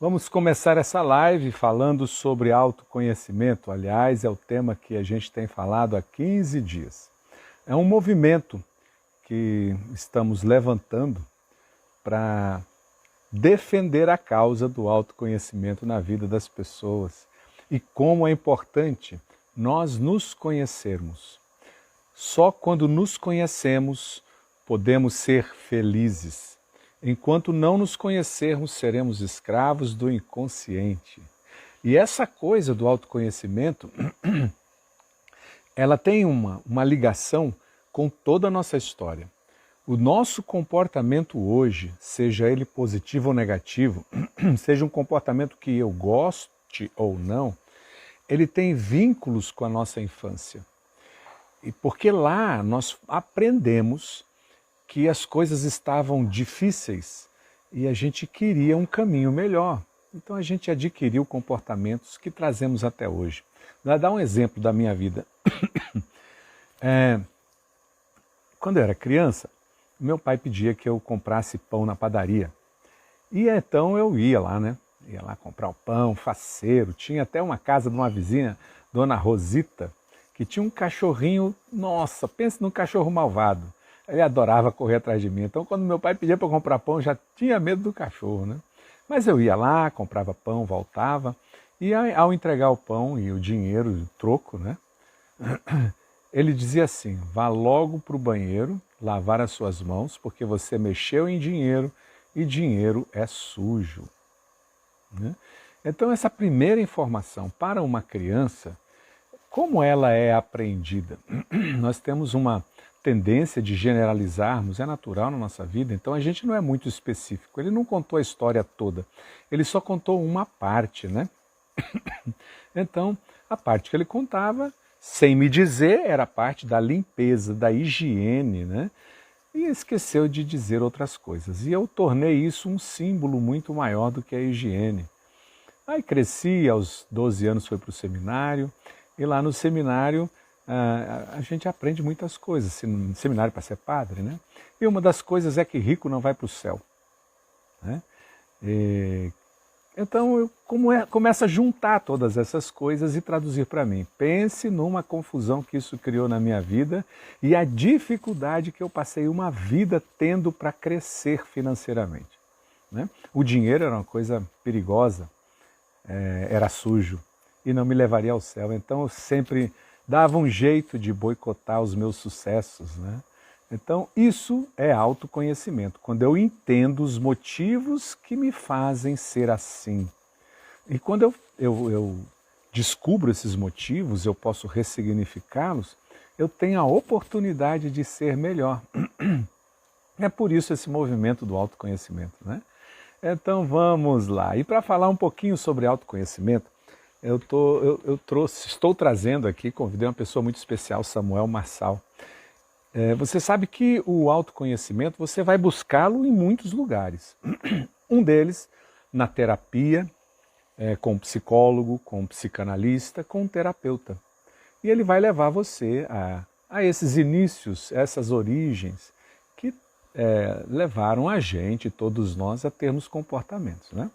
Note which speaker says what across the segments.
Speaker 1: Vamos começar essa live falando sobre autoconhecimento. Aliás, é o tema que a gente tem falado há 15 dias. É um movimento que estamos levantando para defender a causa do autoconhecimento na vida das pessoas e como é importante nós nos conhecermos. Só quando nos conhecemos podemos ser felizes. Enquanto não nos conhecermos, seremos escravos do inconsciente. E essa coisa do autoconhecimento, ela tem uma ligação com toda a nossa história. O nosso comportamento hoje, seja ele positivo ou negativo, seja um comportamento que eu goste ou não, ele tem vínculos com a nossa infância. E porque lá nós aprendemos que as coisas estavam difíceis e a gente queria um caminho melhor. Então a gente adquiriu comportamentos que trazemos até hoje. Vou dar um exemplo da minha vida. Quando eu era criança, meu pai pedia que eu comprasse pão na padaria. E então eu ia lá, né? Ia lá comprar o pão, faceiro. Tinha até uma casa de uma vizinha, Dona Rosita, que tinha um cachorrinho, nossa, pense num cachorro malvado. Ele adorava correr atrás de mim. Então, quando meu pai pedia para eu comprar pão, eu já tinha medo do cachorro, né? Mas eu ia lá, comprava pão, voltava. E ao entregar o pão e o dinheiro, o troco, né? Ele dizia assim, vá logo para o banheiro, lavar as suas mãos, porque você mexeu em dinheiro e dinheiro é sujo. Né? Então, essa primeira informação para uma criança, como ela é aprendida? Nós temos uma tendência de generalizarmos, é natural na nossa vida, então a gente não é muito específico. Ele não contou a história toda, ele só contou uma parte, né? Então, a parte que ele contava, sem me dizer, era a parte da limpeza, da higiene, né? E esqueceu de dizer outras coisas. E eu tornei isso um símbolo muito maior do que a higiene. Aí cresci, aos 12 anos fui para o seminário, e lá no seminário a gente aprende muitas coisas, seminário para ser padre, né? E uma das coisas é que rico não vai para o céu. Né? Então eu começo a juntar todas essas coisas e traduzir para mim. Pense numa confusão que isso criou na minha vida e a dificuldade que eu passei uma vida tendo para crescer financeiramente. Né? O dinheiro era uma coisa perigosa, era sujo e não me levaria ao céu. Então eu sempre dava um jeito de boicotar os meus sucessos, né? Então, isso é autoconhecimento, quando eu entendo os motivos que me fazem ser assim. E quando eu descubro esses motivos, eu posso ressignificá-los, eu tenho a oportunidade de ser melhor. É por isso esse movimento do autoconhecimento, né? Então, vamos lá. E para falar um pouquinho sobre autoconhecimento, estou trazendo aqui, convidei uma pessoa muito especial, Samuel Marçal. Você sabe que o autoconhecimento, você vai buscá-lo em muitos lugares. Um deles, na terapia, com um psicólogo, com um psicanalista, com um terapeuta. E ele vai levar você a esses inícios, essas origens que levaram a gente, todos nós, a termos comportamentos, né?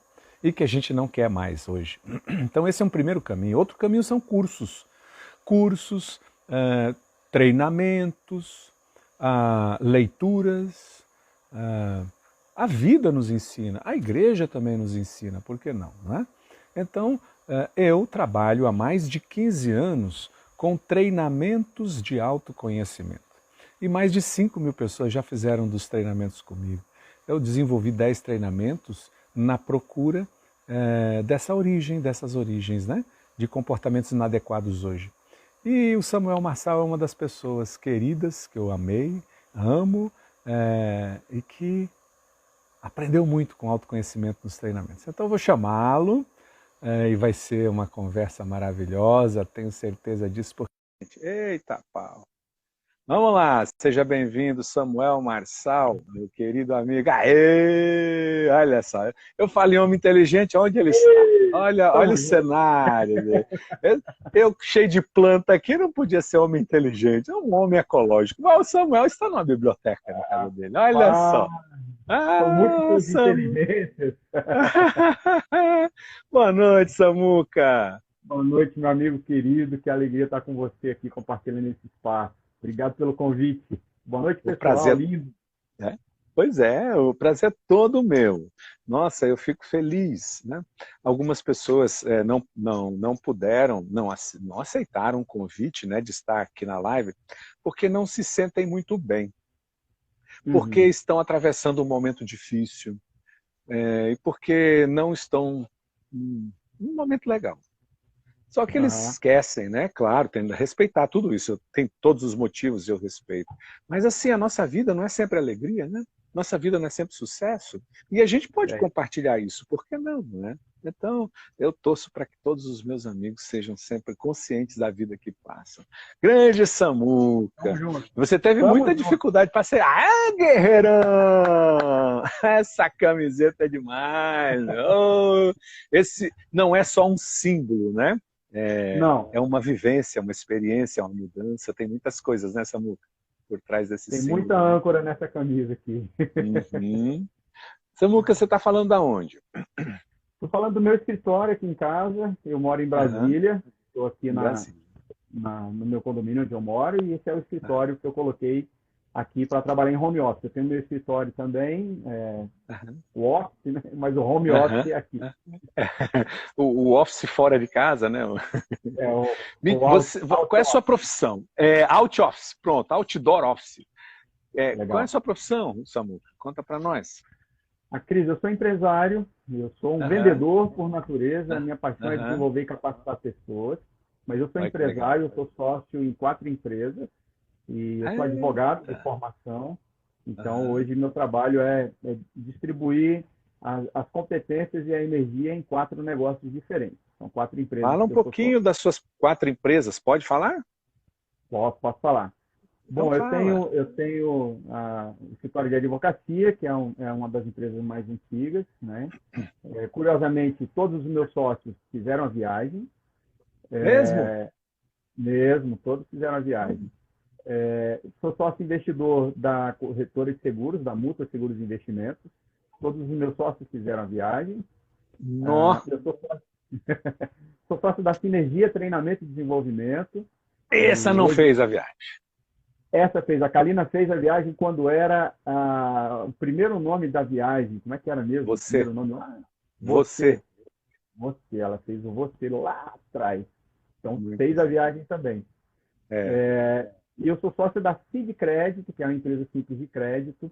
Speaker 1: E que a gente não quer mais hoje. Então esse é um primeiro caminho. Outro caminho são cursos. Cursos, treinamentos, leituras. A vida nos ensina, a igreja também nos ensina, por que não? Né? Então eu trabalho há mais de 15 anos com treinamentos de autoconhecimento. E mais de 5.000 pessoas já fizeram dos treinamentos comigo. Eu desenvolvi 10 treinamentos na procura dessas origens, né, de comportamentos inadequados hoje. E o Samuel Marçal é uma das pessoas queridas que eu amei, amo, e que aprendeu muito com autoconhecimento nos treinamentos. Então eu vou chamá-lo e vai ser uma conversa maravilhosa, tenho certeza disso. Eita pau! Vamos lá, seja bem-vindo, Samuel Marçal, meu querido amigo. Aê! Olha só, eu falei homem inteligente, onde ele está? Olha o cenário dele. Eu, cheio de planta aqui, não podia ser homem inteligente, é um homem ecológico. Mas o Samuel está numa biblioteca na casa dele, olha só.
Speaker 2: São múltiplas
Speaker 1: Sam...
Speaker 2: inteligências.
Speaker 1: Boa noite, Samuca.
Speaker 2: Boa noite, meu amigo querido. Que alegria estar com você aqui compartilhando esse espaço. Obrigado pelo convite. Boa noite,
Speaker 1: O
Speaker 2: pessoal.
Speaker 1: prazer,
Speaker 2: Lindo.
Speaker 1: né? Pois é, o prazer é todo meu. Nossa, eu fico feliz, né? Algumas pessoas não puderam, não aceitaram o convite, né, de estar aqui na live, porque não se sentem muito bem, porque
Speaker 2: Uhum.
Speaker 1: estão atravessando um momento difícil, e porque não estão num momento legal. Só que eles
Speaker 2: Aham.
Speaker 1: esquecem, né? Claro, tem que respeitar tudo isso. Tem todos os motivos e eu respeito. Mas assim, a nossa vida não é sempre alegria, né? Nossa vida não é sempre sucesso. E a gente pode
Speaker 2: É,
Speaker 1: compartilhar isso, por que não, né? Então, eu torço para que todos os meus amigos sejam sempre conscientes da vida que passam. Grande
Speaker 2: tamo
Speaker 1: Samuca,
Speaker 2: junto.
Speaker 1: você teve
Speaker 2: Tamo
Speaker 1: muita
Speaker 2: junto.
Speaker 1: dificuldade para ser. Ah, guerreirão! Essa camiseta é demais! Oh, esse não é só um símbolo, né? É
Speaker 2: Não,
Speaker 1: uma vivência, uma experiência, uma mudança, tem muitas coisas, né, Samuca, por trás desse
Speaker 2: tem muita
Speaker 1: símbolo, né?
Speaker 2: âncora nessa camisa aqui.
Speaker 1: Uhum. Samuca, você está falando da onde?
Speaker 2: Estou falando do meu escritório aqui em casa. Eu moro em
Speaker 1: Aham,
Speaker 2: Brasília. Estou aqui
Speaker 1: em Brasília.
Speaker 2: no meu condomínio onde eu moro e esse é o escritório que eu coloquei aqui para trabalhar em home office. Eu tenho meu escritório também,
Speaker 1: Aham,
Speaker 2: o office, né? Mas o home office
Speaker 1: aham.
Speaker 2: é aqui.
Speaker 1: O office fora de casa, né?
Speaker 2: É o
Speaker 1: Qual é a
Speaker 2: out
Speaker 1: sua
Speaker 2: office.
Speaker 1: profissão? Out office, pronto, outdoor office. Qual é a
Speaker 2: Legal.
Speaker 1: sua profissão, Samuca? Conta para nós.
Speaker 2: A Cris, eu sou empresário, eu sou um
Speaker 1: Aham,
Speaker 2: vendedor por natureza, a minha paixão é
Speaker 1: aham.
Speaker 2: desenvolver e capacitar pessoas, mas eu sou
Speaker 1: Olha que legal.
Speaker 2: empresário, eu sou sócio em 4 empresas e eu sou advogado de
Speaker 1: Eita.
Speaker 2: formação, então
Speaker 1: Aham.
Speaker 2: hoje meu trabalho é distribuir as competências e a energia em 4 negócios diferentes. São 4 empresas
Speaker 1: Fala um
Speaker 2: que eu sou sócio.
Speaker 1: pouquinho das suas 4 empresas, pode falar?
Speaker 2: Posso falar.
Speaker 1: Então
Speaker 2: Bom,
Speaker 1: fala.
Speaker 2: eu tenho o escritório de advocacia, que é uma das empresas mais antigas, né? Curiosamente, todos os meus sócios fizeram a viagem,
Speaker 1: Mesmo?
Speaker 2: mesmo, todos fizeram a viagem. Sou sócio investidor da corretora de seguros, da Mutua Seguros e Investimentos. Todos os meus sócios fizeram a viagem.
Speaker 1: Nó,
Speaker 2: Eu sou sócio da Sinergia Treinamento e Desenvolvimento.
Speaker 1: essa
Speaker 2: E
Speaker 1: não
Speaker 2: hoje
Speaker 1: fez a viagem.
Speaker 2: a Kalina fez a viagem quando era o primeiro nome da viagem. Como é que era mesmo o
Speaker 1: Você,
Speaker 2: primeiro nome lá?
Speaker 1: você.
Speaker 2: Você. Você. Ela fez o você lá atrás. Então,
Speaker 1: Muito
Speaker 2: fez a
Speaker 1: bem.
Speaker 2: viagem também.
Speaker 1: É.
Speaker 2: E eu sou sócio da Cid Crédito, que é uma empresa simples de crédito,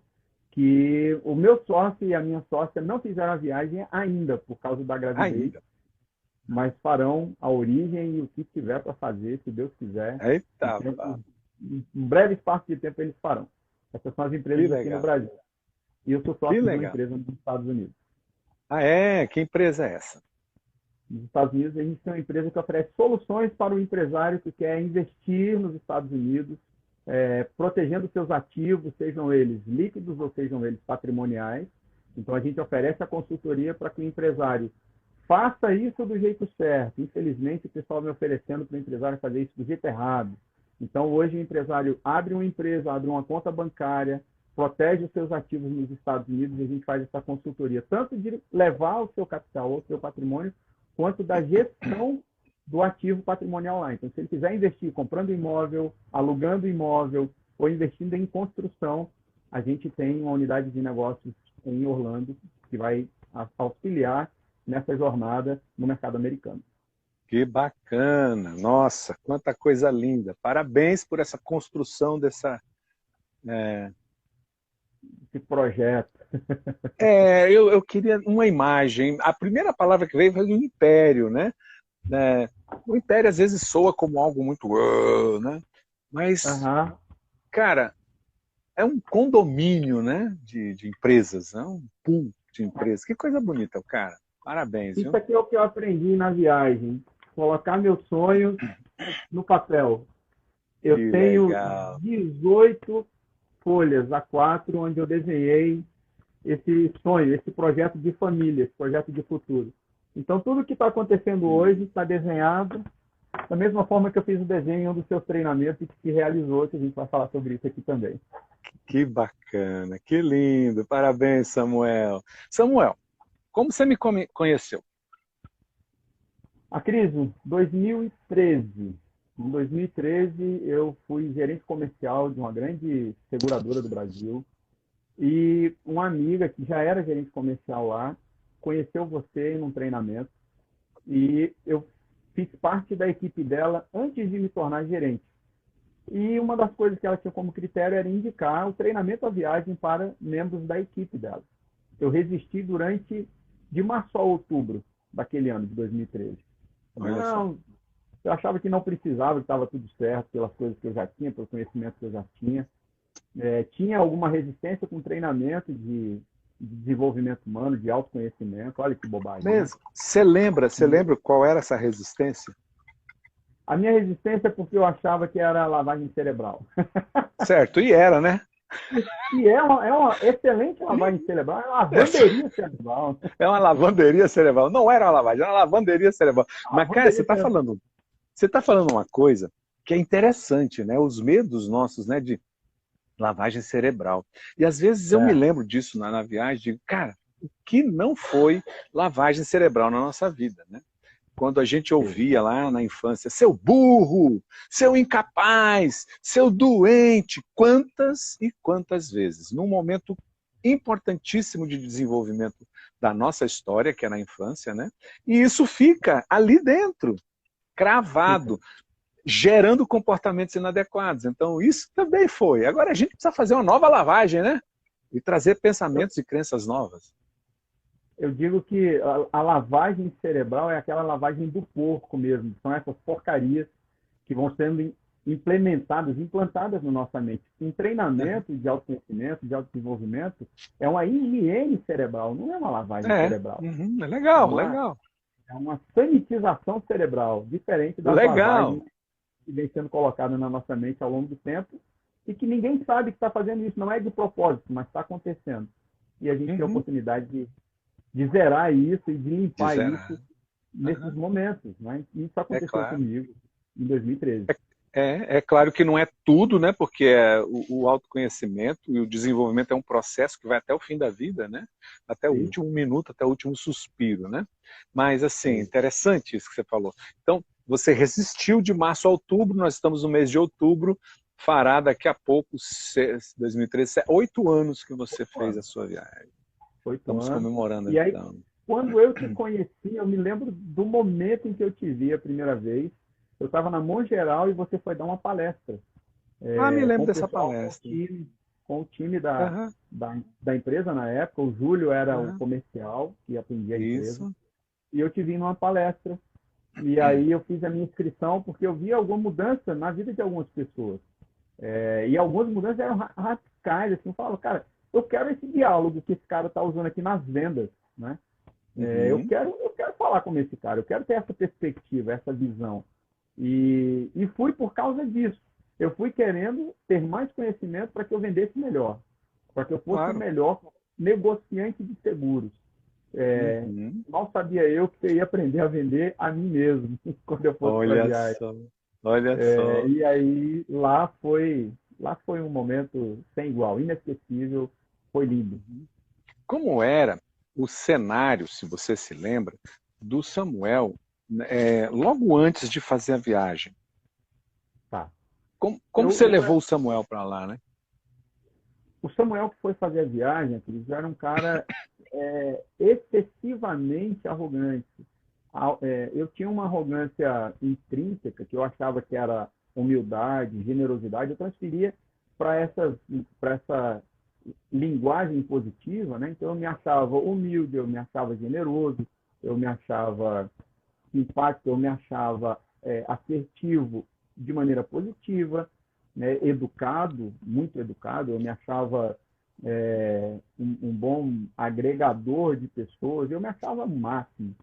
Speaker 2: que o meu sócio e a minha sócia não fizeram a viagem ainda, por causa da gravidez,
Speaker 1: Ainda.
Speaker 2: mas farão a origem e o que tiver para fazer, se Deus quiser. Em,
Speaker 1: Eita, pá.
Speaker 2: tempo, em um breve espaço de tempo eles farão. Essas são as
Speaker 1: Que
Speaker 2: empresas aqui no
Speaker 1: legal.
Speaker 2: Brasil. E eu sou
Speaker 1: Que
Speaker 2: sócio de uma
Speaker 1: legal.
Speaker 2: empresa nos Estados Unidos.
Speaker 1: Ah, é? Que empresa é essa?
Speaker 2: Nos Estados Unidos, a gente tem uma empresa que oferece soluções para o empresário que quer investir nos Estados Unidos, protegendo seus ativos, sejam eles líquidos ou sejam eles patrimoniais. Então, a gente oferece a consultoria para que o empresário faça isso do jeito certo. Infelizmente, o pessoal me oferecendo para o empresário fazer isso do jeito errado. Então, hoje, o empresário abre uma empresa, abre uma conta bancária, protege os seus ativos nos Estados Unidos e a gente faz essa consultoria, tanto de levar o seu capital, o seu patrimônio, quanto da gestão do ativo patrimonial lá. Então, se ele quiser investir comprando imóvel, alugando imóvel ou investindo em construção, a gente tem uma unidade de negócios em Orlando que vai auxiliar nessa jornada no mercado americano.
Speaker 1: Que bacana. Nossa, quanta coisa linda. Parabéns por essa construção dessa. É,
Speaker 2: Esse projeto.
Speaker 1: eu queria uma imagem. A primeira palavra que veio foi do império, né? O império às vezes soa como algo muito, né? Mas,
Speaker 2: Uhum.
Speaker 1: cara, é um condomínio, né? De empresas, é um pool de empresas. Que coisa bonita, cara. Parabéns,
Speaker 2: Isso
Speaker 1: viu?
Speaker 2: aqui é o que eu aprendi na viagem. Colocar meus sonhos no papel. Eu
Speaker 1: Que
Speaker 2: tenho
Speaker 1: legal.
Speaker 2: 18 folhas A4 onde eu desenhei esse sonho, esse projeto de família, esse projeto de futuro. Então, tudo que está acontecendo hoje está desenhado da mesma forma que eu fiz o desenho em um dos seus treinamentos e que se realizou, que a gente vai falar sobre isso aqui também.
Speaker 1: Que bacana, que lindo. Parabéns, Samuel. Samuel, como você me conheceu?
Speaker 2: A crise, 2013. Em 2013, eu fui gerente comercial de uma grande seguradora do Brasil e uma amiga que já era gerente comercial lá conheceu você em um treinamento e eu fiz parte da equipe dela antes de me tornar gerente. E uma das coisas que ela tinha como critério era indicar o treinamento à viagem para membros da equipe dela. Eu resisti durante de março a outubro daquele ano, de 2013.
Speaker 1: Olha só.
Speaker 2: Não, eu achava que não precisava, que estava tudo certo, pelas coisas que eu já tinha, pelo conhecimento que eu já tinha. Tinha alguma resistência com treinamento de desenvolvimento humano, de autoconhecimento. Olha que bobagem, né?
Speaker 1: Mesmo. Você lembra qual era essa resistência?
Speaker 2: A minha resistência é porque eu achava que era lavagem cerebral.
Speaker 1: Certo, e era, né?
Speaker 2: E é uma excelente lavagem cerebral, é uma lavanderia cerebral.
Speaker 1: É uma lavanderia cerebral. Não era uma lavagem, era uma lavanderia cerebral.
Speaker 2: Uma
Speaker 1: Mas, cara,
Speaker 2: lavanderia cerebral.
Speaker 1: você tá falando uma coisa que é interessante, né? Os medos nossos, né, de lavagem cerebral. E às vezes eu me
Speaker 2: É,
Speaker 1: lembro disso na viagem, digo, cara, o que não foi lavagem cerebral na nossa vida, né? Quando a gente ouvia lá na infância, seu burro, seu incapaz, seu doente, quantas e quantas vezes, num momento importantíssimo de desenvolvimento da nossa história, que é na infância, né? E isso fica ali dentro,
Speaker 2: fica.
Speaker 1: cravado, gerando comportamentos inadequados. Então, isso também foi. Agora a gente precisa fazer uma nova lavagem, né? E trazer pensamentos e crenças novas.
Speaker 2: Eu digo que a lavagem cerebral é aquela lavagem do porco mesmo. São essas porcarias que vão sendo implementadas, implantadas na nossa mente. Um treinamento de autoconhecimento, de autodesenvolvimento, é uma higiene cerebral, não é uma lavagem cerebral.
Speaker 1: É
Speaker 2: É
Speaker 1: legal,
Speaker 2: uma,
Speaker 1: legal.
Speaker 2: é uma sanitização cerebral, diferente das
Speaker 1: Legal.
Speaker 2: lavagens que vem sendo colocadas na nossa mente ao longo do tempo e que ninguém sabe que está fazendo isso. Não é de propósito, mas está acontecendo. E a gente tem a
Speaker 1: Uhum.
Speaker 2: oportunidade de zerar isso e de
Speaker 1: De
Speaker 2: limpar
Speaker 1: zerar.
Speaker 2: isso nesses
Speaker 1: Uhum.
Speaker 2: momentos. Né? Isso
Speaker 1: É
Speaker 2: aconteceu
Speaker 1: claro.
Speaker 2: comigo em 2013.
Speaker 1: É claro que não é tudo, né? Porque o autoconhecimento e o desenvolvimento é um processo que vai até o fim da vida, né? Até o
Speaker 2: Sim,
Speaker 1: último minuto, até o último suspiro, né? Mas, assim,
Speaker 2: sim.
Speaker 1: interessante isso que você falou. Então, você resistiu de março a outubro, nós estamos no mês de outubro, fará daqui a pouco, 2013, 8 anos que você
Speaker 2: 8
Speaker 1: fez a
Speaker 2: anos.
Speaker 1: sua viagem.
Speaker 2: 8
Speaker 1: Estamos
Speaker 2: anos.
Speaker 1: comemorando,
Speaker 2: E aí,
Speaker 1: então.
Speaker 2: quando eu te conheci, eu me lembro do momento em que eu te vi a primeira vez. Eu estava na Mongeral e você foi dar uma palestra
Speaker 1: Ah, me
Speaker 2: com
Speaker 1: lembro
Speaker 2: o
Speaker 1: dessa
Speaker 2: pessoal,
Speaker 1: palestra.
Speaker 2: com o time
Speaker 1: Aham,
Speaker 2: da empresa na época. O Júlio era o
Speaker 1: aham.
Speaker 2: comercial que atendia a empresa.
Speaker 1: Isso.
Speaker 2: E eu te vi numa palestra. E aí eu fiz a minha inscrição porque eu vi alguma mudança na vida de algumas pessoas. E algumas mudanças eram radicais. Assim, eu falo, cara, eu quero esse diálogo que esse cara está usando aqui nas vendas. Né?
Speaker 1: Uhum.
Speaker 2: Eu quero falar com esse cara, eu quero ter essa perspectiva, essa visão. E fui por causa disso. Eu fui querendo ter mais conhecimento para que eu vendesse melhor, para que eu fosse o
Speaker 1: Claro.
Speaker 2: melhor negociante de seguros.
Speaker 1: Uhum.
Speaker 2: Mal sabia eu que eu ia aprender a vender a mim mesmo quando eu fosse para a
Speaker 1: Olha
Speaker 2: viagem.
Speaker 1: só, olha só.
Speaker 2: E aí lá foi um momento sem igual, inesquecível, foi lindo.
Speaker 1: Como era o cenário, se você se lembra, do Samuel, logo antes de fazer a viagem?
Speaker 2: Tá.
Speaker 1: Como você levou o Samuel para lá, né?
Speaker 2: O Samuel que foi fazer a viagem, Cris, era um cara excessivamente arrogante. Eu tinha uma arrogância intrínseca, que eu achava que era humildade, generosidade, eu transferia para essa linguagem positiva, né? Então eu me achava humilde, eu me achava generoso, eu me achava simpático, eu me achava assertivo de maneira positiva, né? Educado, muito educado, eu me achava um bom agregador de pessoas, eu me achava o máximo.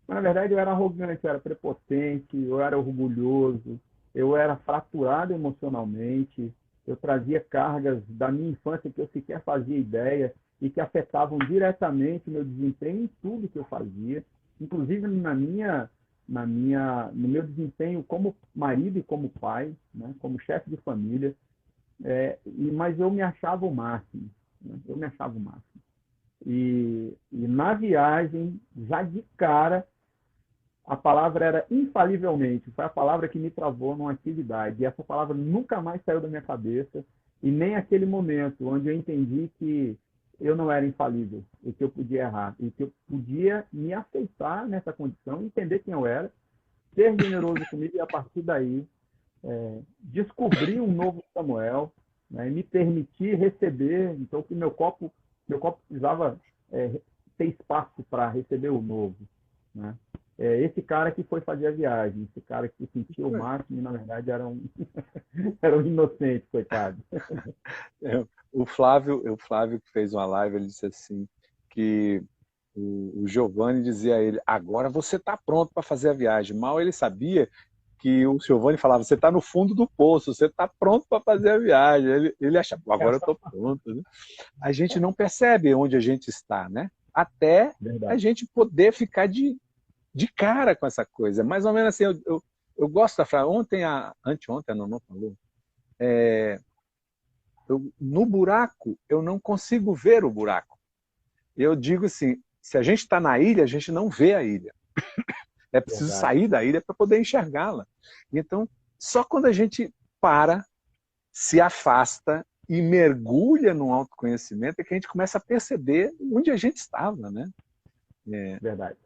Speaker 2: Mas, na verdade, eu era arrogante, eu era prepotente, eu era orgulhoso, eu era fraturado emocionalmente, eu trazia cargas da minha infância que eu sequer fazia ideia e que afetavam diretamente o meu desempenho em tudo que eu fazia, inclusive no meu desempenho como marido e como pai, né, como chefe de família, mas eu me achava o máximo, né, eu me achava o máximo. E na viagem, já de cara, a palavra era infalivelmente, foi a palavra que me travou numa atividade. E essa palavra nunca mais saiu da minha cabeça, e nem aquele momento onde eu entendi que eu não era infalível, e que eu podia errar, e que eu podia me aceitar nessa condição, entender quem eu era, ser generoso comigo, e a partir daí descobrir um novo Samuel, né, e me permitir receber. Então, que meu copo precisava ter espaço para receber o novo, né? Esse cara que foi fazer a viagem, esse cara que se sentiu o máximo e, na verdade, era um, era um inocente, coitado.
Speaker 1: O Flávio que fez uma live, ele disse assim, que o Giovanni dizia a ele, agora você está pronto para fazer a viagem. Mal ele sabia que o Giovanni falava, você está no fundo do poço, você está pronto para fazer a viagem. Ele achava, agora eu estou pronto. Né? A gente não percebe onde a gente está, né? Até a
Speaker 2: Verdade.
Speaker 1: gente poder ficar de cara com essa coisa. Mais ou menos assim, eu gosto da frase, anteontem a Nonô falou, no buraco eu não consigo ver o buraco. Eu digo assim, se a gente está na ilha, a gente não vê a ilha. É preciso
Speaker 2: Verdade.
Speaker 1: sair da ilha para poder enxergá-la. Então, só quando a gente para, se afasta e mergulha no autoconhecimento é que a gente começa a perceber onde a gente estava, né?
Speaker 2: Verdade.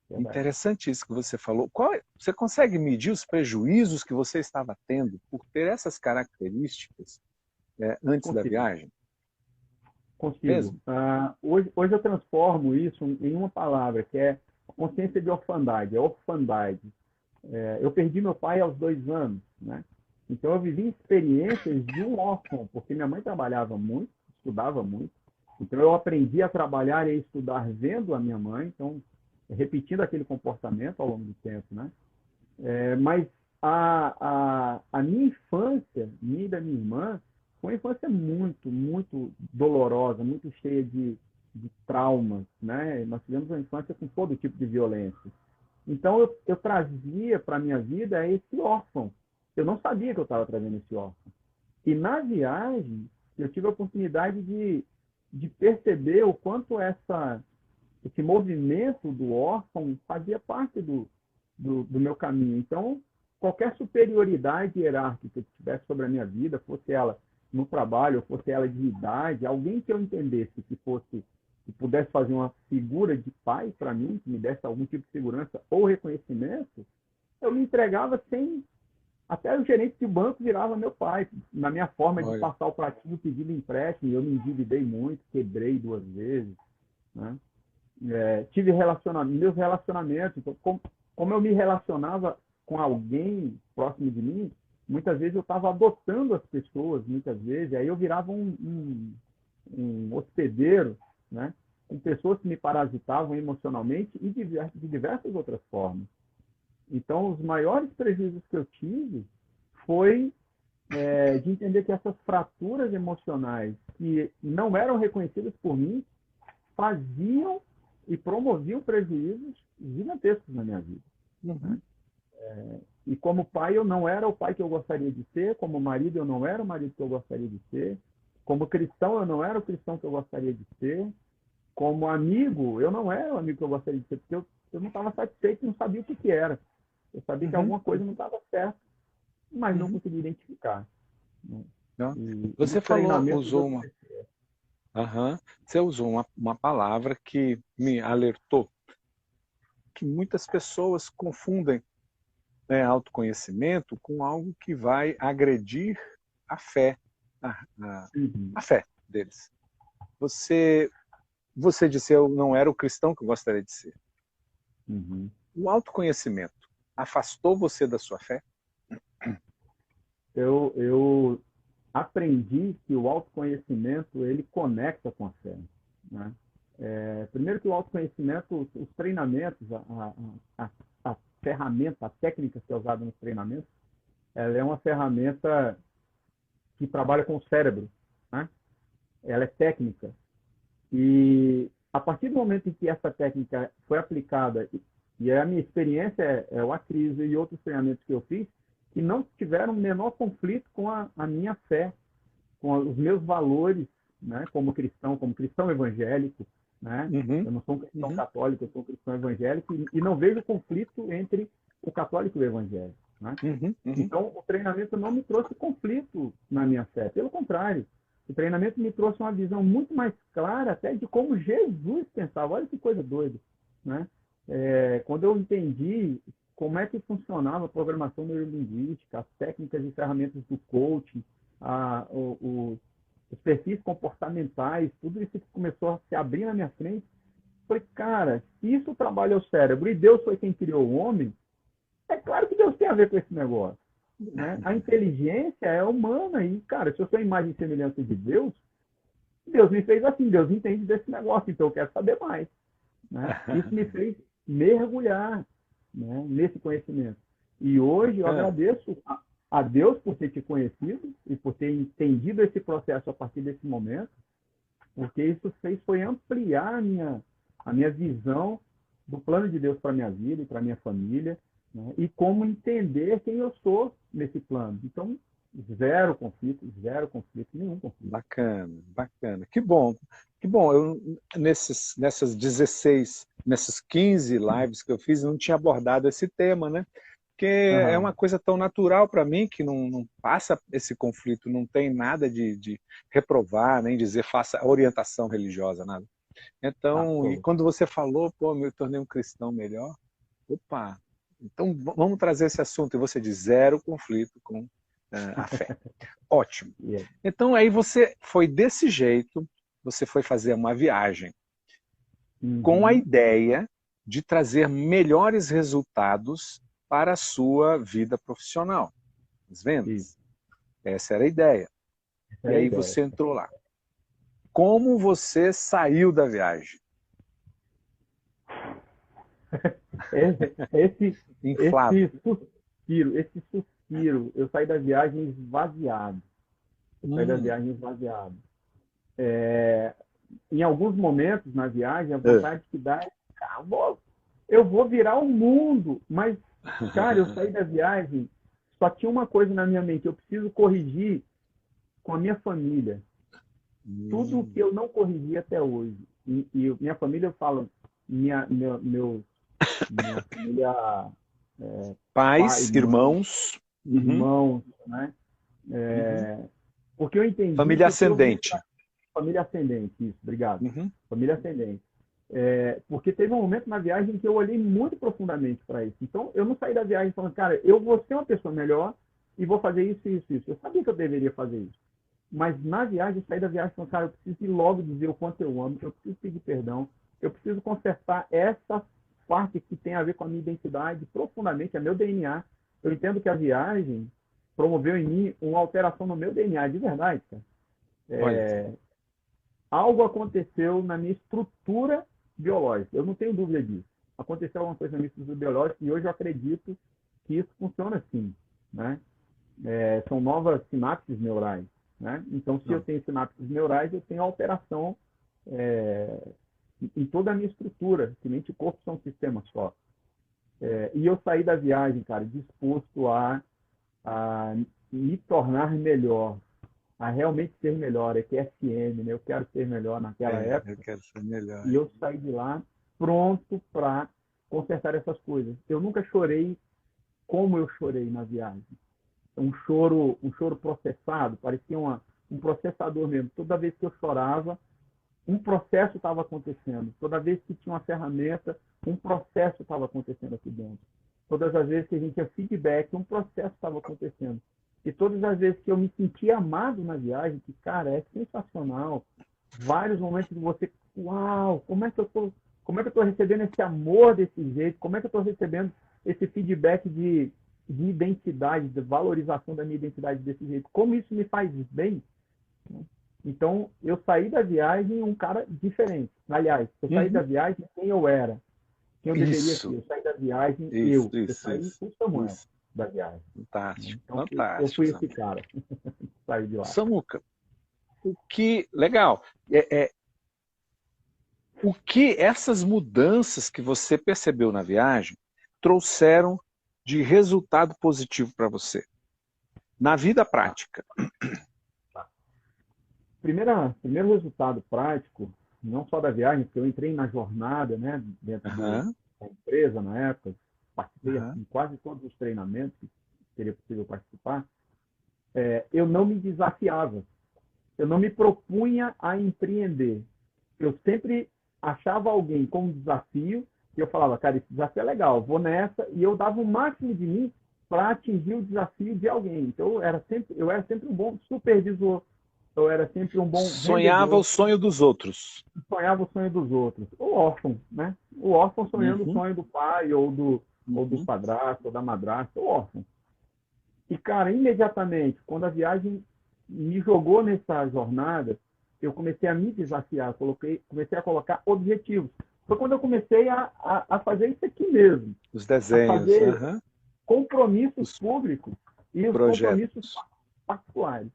Speaker 2: Verdade.
Speaker 1: Interessante isso que você falou. Você consegue medir os prejuízos que você estava tendo por ter essas características antes da
Speaker 2: Consigo.
Speaker 1: viagem?
Speaker 2: Consigo.
Speaker 1: Mesmo?
Speaker 2: Hoje eu transformo isso em uma palavra, que é consciência de orfandade, é orfandade. Eu perdi meu pai aos 2 anos, né? Então eu vivi experiências de um órfão, porque minha mãe trabalhava muito, estudava muito. Então eu aprendi a trabalhar e a estudar vendo a minha mãe, então repetindo aquele comportamento ao longo do tempo, né? Mas a minha infância, minha e da minha irmã, foi uma infância muito, muito dolorosa, muito cheia de traumas, né? Nós tivemos uma infância com todo tipo de violência. Então eu trazia para a minha vida esse órfão. Eu não sabia que eu estava trazendo esse órfão. E na viagem, eu tive a oportunidade de perceber o quanto esse movimento do órfão fazia parte do meu caminho. Então, qualquer superioridade hierárquica que tivesse sobre a minha vida, fosse ela no trabalho, ou fosse ela de idade, alguém que eu entendesse que pudesse fazer uma figura de pai para mim, que me desse algum tipo de segurança ou reconhecimento, eu me entregava sem. Até o gerente de banco virava meu pai, na minha forma de
Speaker 1: Olha,
Speaker 2: passar o pratinho pedindo empréstimo. Eu me endividei muito, quebrei 2 vezes, né? Tive meus relacionamentos. Então, como eu me relacionava com alguém próximo de mim, muitas vezes eu estava adotando as pessoas, muitas vezes, aí eu virava um hospedeiro, né? Com pessoas que me parasitavam emocionalmente e de diversas outras formas. Então, os maiores prejuízos que eu tive foi de entender que essas fraturas emocionais que não eram reconhecidas por mim faziam e promoviam prejuízos gigantescos na minha vida. Né?
Speaker 1: uhum.
Speaker 2: E como pai, eu não era o pai que eu gostaria de ser, como marido, eu não era o marido que eu gostaria de ser, como cristão, eu não era o cristão que eu gostaria de ser, como amigo, eu não era o amigo que eu gostaria de ser, porque eu não estava satisfeito e não sabia o que era. Eu sabia que
Speaker 1: Uhum.
Speaker 2: alguma coisa não estava certa, mas não
Speaker 1: Uhum.
Speaker 2: conseguia identificar. Né?
Speaker 1: Não.
Speaker 2: E
Speaker 1: Você
Speaker 2: nos
Speaker 1: falou,
Speaker 2: treinamentos
Speaker 1: usou
Speaker 2: eu
Speaker 1: uma, você usou uma palavra que me alertou que muitas pessoas confundem, né, autoconhecimento com algo que vai agredir a fé, a, a,
Speaker 2: Uhum,
Speaker 1: a fé deles. Você, você disse, eu não era o cristão que eu gostaria de ser.
Speaker 2: uhum.
Speaker 1: O autoconhecimento afastou você da sua fé?
Speaker 2: Eu aprendi que o autoconhecimento ele conecta com a fé. Né? Primeiro que o autoconhecimento, os treinamentos, a ferramenta, a técnica que é usada nos treinamentos, ela é uma ferramenta que trabalha com o cérebro. Né? Ela é técnica. E a partir do momento em que essa técnica foi aplicada, e a minha experiência é o Acriso e outros treinamentos que eu fiz, que não tiveram o menor conflito com a minha fé, com os meus valores, né, como cristão evangélico. né?
Speaker 1: Uhum,
Speaker 2: Eu não sou um cristão
Speaker 1: uhum,
Speaker 2: católico, eu sou um cristão evangélico e não vejo conflito entre o católico e o evangélico, né?
Speaker 1: uhum, uhum.
Speaker 2: Então, o treinamento não me trouxe conflito na minha fé. Pelo contrário, o treinamento me trouxe uma visão muito mais clara até de como Jesus pensava. Olha que coisa doida, né? Quando eu entendi como é que funcionava a programação neurolinguística, as técnicas e ferramentas do coaching, os perfis comportamentais, tudo isso que começou a se abrir na minha frente, falei, cara, se isso trabalha o cérebro e Deus foi quem criou o homem, é claro que Deus tem a ver com esse negócio, né? A inteligência é humana e, cara, se eu sou a imagem e semelhança de Deus, Deus me fez assim, Deus entende desse negócio, então eu quero saber mais, né? Isso me fez mergulhar, né, nesse conhecimento. E hoje eu
Speaker 1: Bacana.
Speaker 2: agradeço a Deus por ter te conhecido e por ter entendido esse processo a partir desse momento, porque isso fez foi ampliar a minha visão do plano de Deus para a minha vida e para a minha família, né? E como entender quem eu sou nesse plano. Então, zero conflito, nenhum conflito.
Speaker 1: Bacana, bacana. Que bom, que bom. Eu, nessas 16, nessas 15 lives que eu fiz, eu não tinha abordado esse tema, né? Porque é
Speaker 2: Aham.
Speaker 1: uma coisa tão natural para mim que não passa esse conflito, não tem nada de reprovar, nem dizer faça orientação religiosa, nada.
Speaker 2: Ah,
Speaker 1: Então, e
Speaker 2: show.
Speaker 1: quando você falou, pô, me tornei um cristão melhor, opa, então vamos trazer esse assunto. E você diz zero conflito com a fé. Ótimo.
Speaker 2: Yeah.
Speaker 1: Então aí você foi desse jeito, você foi fazer uma viagem com a
Speaker 2: Uhum.
Speaker 1: ideia de trazer melhores resultados para a sua vida profissional, as
Speaker 2: Isso.
Speaker 1: vendas. Essa era a ideia.
Speaker 2: Essa
Speaker 1: E
Speaker 2: era a
Speaker 1: aí
Speaker 2: ideia.
Speaker 1: você entrou lá. Como você saiu da viagem?
Speaker 2: Esse,
Speaker 1: Inflado.
Speaker 2: esse suspiro, eu saí da viagem esvaziado. Eu saí da
Speaker 1: Hum.
Speaker 2: viagem esvaziado. É, em alguns momentos na viagem, a
Speaker 1: É.
Speaker 2: vontade que dá é, cara, eu vou virar o mundo. Mas, cara, eu saí da viagem, só tinha uma coisa na minha mente, eu preciso corrigir com a minha família. Tudo o que eu não corrigi até hoje. E minha família, eu falo, minha família, pai,
Speaker 1: Pais,
Speaker 2: mãe,
Speaker 1: irmãos. Uhum,
Speaker 2: irmãos, né?
Speaker 1: uhum.
Speaker 2: Porque eu entendi
Speaker 1: Família
Speaker 2: que o que eu vim
Speaker 1: ascendente.
Speaker 2: família ascendente, isso, obrigado.
Speaker 1: Uhum.
Speaker 2: Família ascendente. Porque teve um momento na viagem que eu olhei muito profundamente para isso. Então, eu não saí da viagem falando, cara, eu vou ser uma pessoa melhor e vou fazer isso, isso, isso. Eu sabia que eu deveria fazer isso. Mas na viagem, eu saí da viagem falando, cara, eu preciso ir logo dizer o quanto eu amo, eu preciso pedir perdão, eu preciso consertar essa parte que tem a ver com a minha identidade profundamente, é meu DNA. Eu entendo que a viagem promoveu em mim uma alteração no meu DNA, de verdade, cara.
Speaker 1: Olha,
Speaker 2: Algo aconteceu na minha estrutura biológica. Eu não tenho dúvida disso. Aconteceu alguma coisa na minha estrutura biológica e hoje eu acredito que isso funciona assim, né? São novas sinapses neurais, né? Então, se eu
Speaker 1: não.
Speaker 2: tenho sinapses neurais, eu tenho alteração é, em toda a minha estrutura, que mente e corpo são um sistema só. E eu saí da viagem, cara, disposto a me tornar melhor, a realmente ser melhor, é que é SM, né? Eu quero ser melhor naquela
Speaker 1: Eu
Speaker 2: época,
Speaker 1: quero ser melhor.
Speaker 2: e eu saí de lá pronto para consertar essas coisas. Eu nunca chorei como eu chorei na viagem. Um choro processado, parecia um processador mesmo. Toda vez que eu chorava, um processo estava acontecendo. Toda vez que tinha uma ferramenta, um processo estava acontecendo aqui dentro. Todas as vezes que a gente tinha feedback, um processo estava acontecendo. E todas as vezes que eu me sentia amado na viagem, que, cara, é sensacional. Vários momentos de você, uau, como é que eu tô recebendo esse amor desse jeito? Como é que eu estou recebendo esse feedback de identidade, de valorização da minha identidade desse jeito? Como isso me faz bem? Então, eu saí da viagem um cara diferente. Aliás, eu saí da
Speaker 1: Uhum.
Speaker 2: viagem quem eu era, quem eu deveria ser.
Speaker 1: Isso,
Speaker 2: Eu saí da viagem
Speaker 1: isso,
Speaker 2: eu. Eu
Speaker 1: isso,
Speaker 2: saí
Speaker 1: isso,
Speaker 2: o Samuel
Speaker 1: isso.
Speaker 2: da viagem.
Speaker 1: Fantástico,
Speaker 2: Então, eu
Speaker 1: fantástico,
Speaker 2: fui esse
Speaker 1: Samuca.
Speaker 2: cara. Saí de lá.
Speaker 1: Samuca, o que, legal, o que essas mudanças que você percebeu na viagem trouxeram de resultado positivo para você, na vida
Speaker 2: Tá,
Speaker 1: prática?
Speaker 2: tá. Primeiro resultado prático, não só da viagem, porque eu entrei na jornada, né, dentro
Speaker 1: Aham,
Speaker 2: da empresa na época, participei
Speaker 1: aham.
Speaker 2: assim, quase todos os treinamentos que seria possível participar, eu não me desafiava, eu não me propunha a empreender. Eu sempre achava alguém com desafio e eu falava, cara, esse desafio é legal, vou nessa, e eu dava o máximo de mim para atingir o desafio de alguém. Então eu era sempre um bom supervisor, eu era sempre um bom
Speaker 1: Sonhava o
Speaker 2: vendedor,
Speaker 1: sonho dos outros.
Speaker 2: sonhava o sonho dos outros. O órfão, né? O órfão sonhando o
Speaker 1: Uhum,
Speaker 2: sonho do pai ou do
Speaker 1: uhum.
Speaker 2: padrasto ou da madrasta, o órfão. E, cara, imediatamente, quando a viagem me jogou nessa jornada, eu comecei a me desafiar, comecei a colocar objetivos. Foi quando eu comecei a fazer isso aqui mesmo,
Speaker 1: Os
Speaker 2: a
Speaker 1: desenhos,
Speaker 2: fazer
Speaker 1: aham.
Speaker 2: compromissos
Speaker 1: Os
Speaker 2: públicos e os compromissos
Speaker 1: projetos.
Speaker 2: particulares.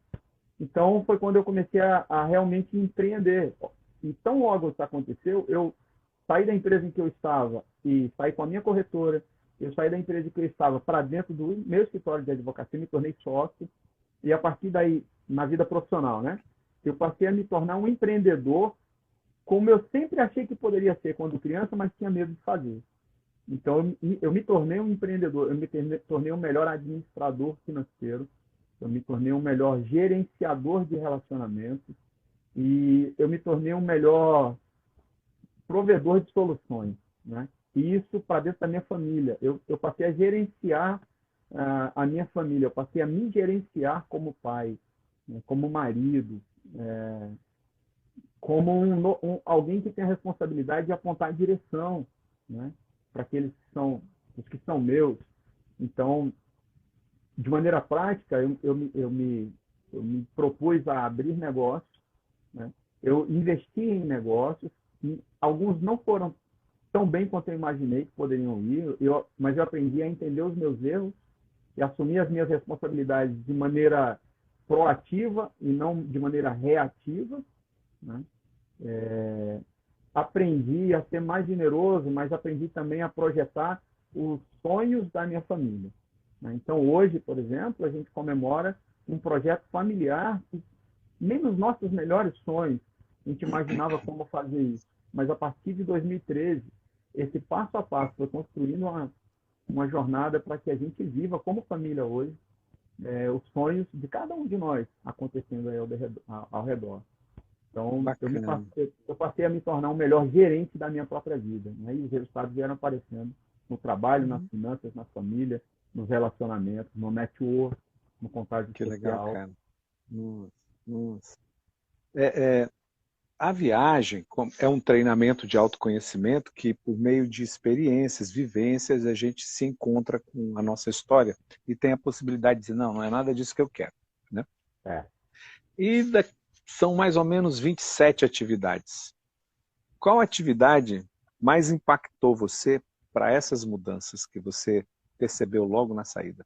Speaker 2: Então, foi quando eu comecei a realmente empreender. E tão logo isso aconteceu, eu saí da empresa em que eu estava e saí com a minha corretora, eu saí da empresa em que eu estava para dentro do meu escritório de advocacia, me tornei sócio, e a partir daí, na vida profissional, né? Eu passei a me tornar um empreendedor, como eu sempre achei que poderia ser quando criança, mas tinha medo de fazer. Então, eu me tornei um empreendedor, eu me tornei um melhor administrador financeiro, eu me tornei um melhor gerenciador de relacionamentos e eu me tornei um melhor provedor de soluções, né? E isso para dentro da minha família. Eu passei a gerenciar a minha família, eu passei a me gerenciar como pai, né? Como marido, como alguém que tem a responsabilidade de apontar a direção, né? Para aqueles os que são meus. Então, de maneira prática, eu me propus a abrir negócios, né? Eu investi em negócios, e alguns não foram tão bem quanto eu imaginei que poderiam ir, mas eu aprendi a entender os meus erros e assumir as minhas responsabilidades de maneira proativa e não de maneira reativa, né? Aprendi a ser mais generoso, mas aprendi também a projetar os sonhos da minha família, né? Então, hoje, por exemplo, a gente comemora um projeto familiar que nem nos nossos melhores sonhos a gente imaginava como fazer isso. Mas a partir de 2013, esse passo a passo foi construindo uma jornada para que a gente viva como família hoje os sonhos de cada um de nós acontecendo aí ao redor. Então,
Speaker 1: Bacana.
Speaker 2: eu passei a me tornar um melhor gerente da minha própria vida, né? E os resultados vieram aparecendo no trabalho, nas
Speaker 1: Uhum.
Speaker 2: finanças, na família, nos relacionamentos, no network, no contágio
Speaker 1: Que legal,
Speaker 2: social.
Speaker 1: cara. Nossa, nossa. É, é, a viagem é um treinamento de autoconhecimento que, por meio de experiências, vivências, a gente se encontra com a nossa história e tem a possibilidade de dizer, não, não é nada disso que eu quero, né?
Speaker 2: É.
Speaker 1: E são mais ou menos 27 atividades. Qual atividade mais impactou você para essas mudanças que você percebeu logo na saída?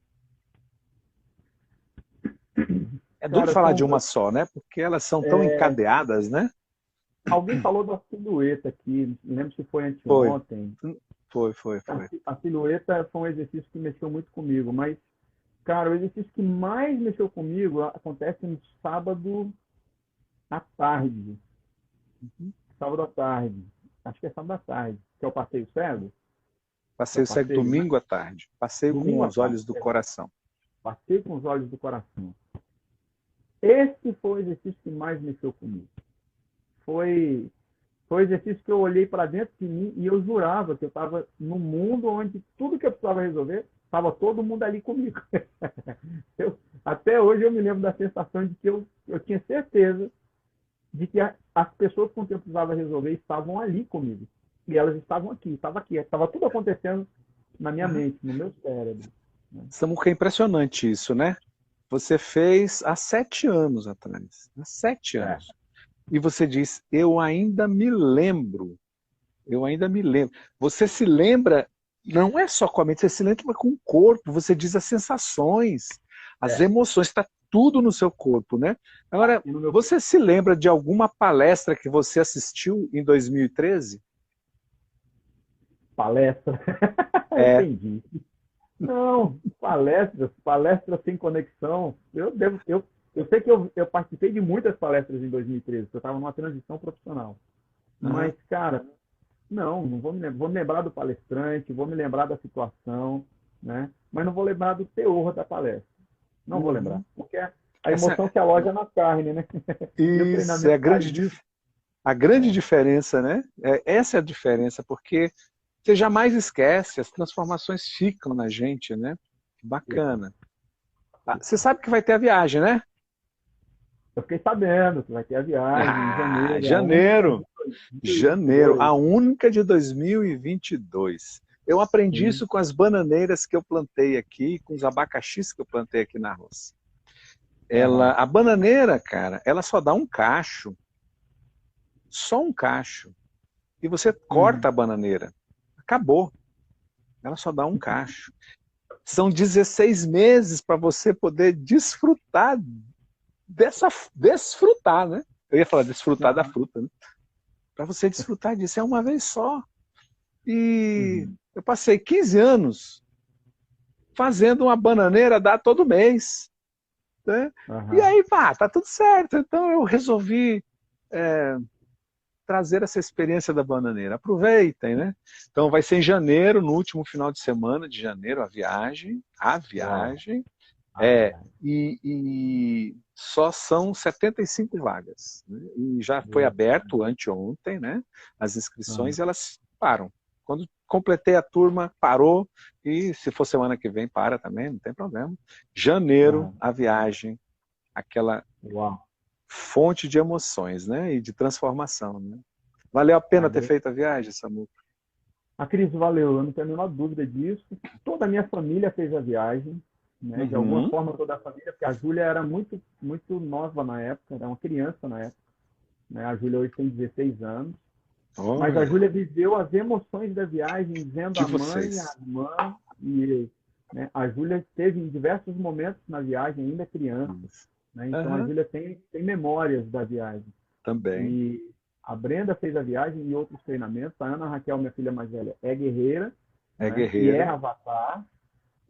Speaker 1: É duro
Speaker 2: Cara,
Speaker 1: falar de uma só, né? Porque elas são tão encadeadas, né?
Speaker 2: alguém falou da silhueta aqui, não lembro se foi
Speaker 1: Foi,
Speaker 2: anteontem. A,
Speaker 1: foi.
Speaker 2: a silhueta foi um exercício que mexeu muito comigo, mas, cara, o exercício que mais mexeu comigo acontece no sábado à tarde. Sábado à tarde. Acho que é sábado à tarde, que é o passeio cego, que é o
Speaker 1: Passeio segue
Speaker 2: passeio, né?
Speaker 1: domingo à tarde. Passeio com
Speaker 2: Domingo à
Speaker 1: os
Speaker 2: tarde,
Speaker 1: olhos do
Speaker 2: perdão.
Speaker 1: coração.
Speaker 2: Passeio com os olhos do coração. Esse foi o exercício que mais mexeu comigo. Foi Foi um exercício que eu olhei para dentro de mim e eu jurava que eu estava num mundo onde tudo que eu precisava resolver, estava todo mundo ali comigo. Até hoje eu me lembro da sensação de que eu tinha certeza de que as pessoas com quem eu precisava resolver estavam ali comigo. E elas estavam aqui, estava tudo acontecendo na minha
Speaker 1: Aham.
Speaker 2: mente, no meu cérebro, né?
Speaker 1: Samuca, é impressionante isso, né? Você fez há 7 anos atrás. Há sete
Speaker 2: É,
Speaker 1: anos. E você diz, eu ainda me lembro. Eu ainda me lembro. Você se lembra, não é só com a mente, você se lembra com o corpo, você diz as sensações, as
Speaker 2: é,
Speaker 1: emoções, está tudo no seu corpo, né? Agora,
Speaker 2: aqui no meu
Speaker 1: você se lembra de alguma palestra que você assistiu em 2013?
Speaker 2: palestra.
Speaker 1: É,
Speaker 2: Entendi. Não, palestras sem conexão. Eu sei que eu participei de muitas palestras em 2013, porque eu estava numa transição profissional.
Speaker 1: Aham.
Speaker 2: Mas, cara, não vou vou me lembrar do palestrante, vou me lembrar da situação, né? Mas não vou lembrar do teor da palestra. Não vou lembrar.
Speaker 1: Uhum.
Speaker 2: Porque a
Speaker 1: Essa,
Speaker 2: emoção que aloja na carne, né? E o
Speaker 1: isso é
Speaker 2: treinamento faz isso.
Speaker 1: a grande diferença, né? Essa é a diferença, porque você jamais esquece, as transformações ficam na gente, né? Bacana. Ah, você sabe que vai ter a viagem, né?
Speaker 2: Eu fiquei sabendo que vai ter a viagem em
Speaker 1: Ah,
Speaker 2: janeiro, a única de
Speaker 1: janeiro. Janeiro,
Speaker 2: 2022.
Speaker 1: a única de 2022. Eu aprendi
Speaker 2: Sim.
Speaker 1: isso com as bananeiras que eu plantei aqui, com os abacaxis que eu plantei aqui na roça.
Speaker 2: Aham.
Speaker 1: A bananeira, cara, ela só dá um cacho, só um cacho. E você corta
Speaker 2: Uhum.
Speaker 1: a bananeira. Acabou. Ela só dá um cacho. São 16 meses para você poder desfrutar desfrutar, né? Eu ia falar desfrutar da
Speaker 2: Aham.
Speaker 1: fruta, né? Para você desfrutar disso é uma vez só. E
Speaker 2: Uhum.
Speaker 1: eu passei 15 anos fazendo uma bananeira dar todo mês, né? E
Speaker 2: Aham.
Speaker 1: aí, pá, tá tudo certo. Então eu resolvi trazer essa experiência da bananeira. Aproveitem, né? Então vai ser em janeiro, no último final de semana de janeiro, a
Speaker 2: Uau.
Speaker 1: viagem,
Speaker 2: A viagem.
Speaker 1: e só são 75 vagas, né? E já foi
Speaker 2: Boa.
Speaker 1: aberto anteontem, né? As
Speaker 2: Aham.
Speaker 1: inscrições, elas param. Quando completei a turma, parou, e se for semana que vem, para também, não tem problema. Janeiro,
Speaker 2: Aham.
Speaker 1: a viagem, aquela
Speaker 2: Uau.
Speaker 1: fonte de emoções, né? E de transformação, né? Valeu a pena ter
Speaker 2: Valeu.
Speaker 1: feito a viagem, Samu?
Speaker 2: A Cris, valeu. Eu não tenho a menor dúvida disso. Toda a minha família fez a viagem, né? De alguma
Speaker 1: Uhum.
Speaker 2: forma toda a família, porque a Júlia era muito nova na época, era uma criança na época, né? A Júlia hoje tem 16 anos. Mas a
Speaker 1: Olha,
Speaker 2: Júlia viveu as emoções da viagem, vendo
Speaker 1: de
Speaker 2: a mãe, a
Speaker 1: vocês.
Speaker 2: irmã e, né, a Júlia esteve em diversos momentos na viagem, ainda criança, né? Então a
Speaker 1: Aham,
Speaker 2: Júlia tem memórias da viagem.
Speaker 1: também.
Speaker 2: E a Brenda fez a viagem e outros treinamentos. A Ana Raquel, minha filha mais velha, é guerreira,
Speaker 1: É
Speaker 2: né? E é
Speaker 1: guerreira.
Speaker 2: avatar,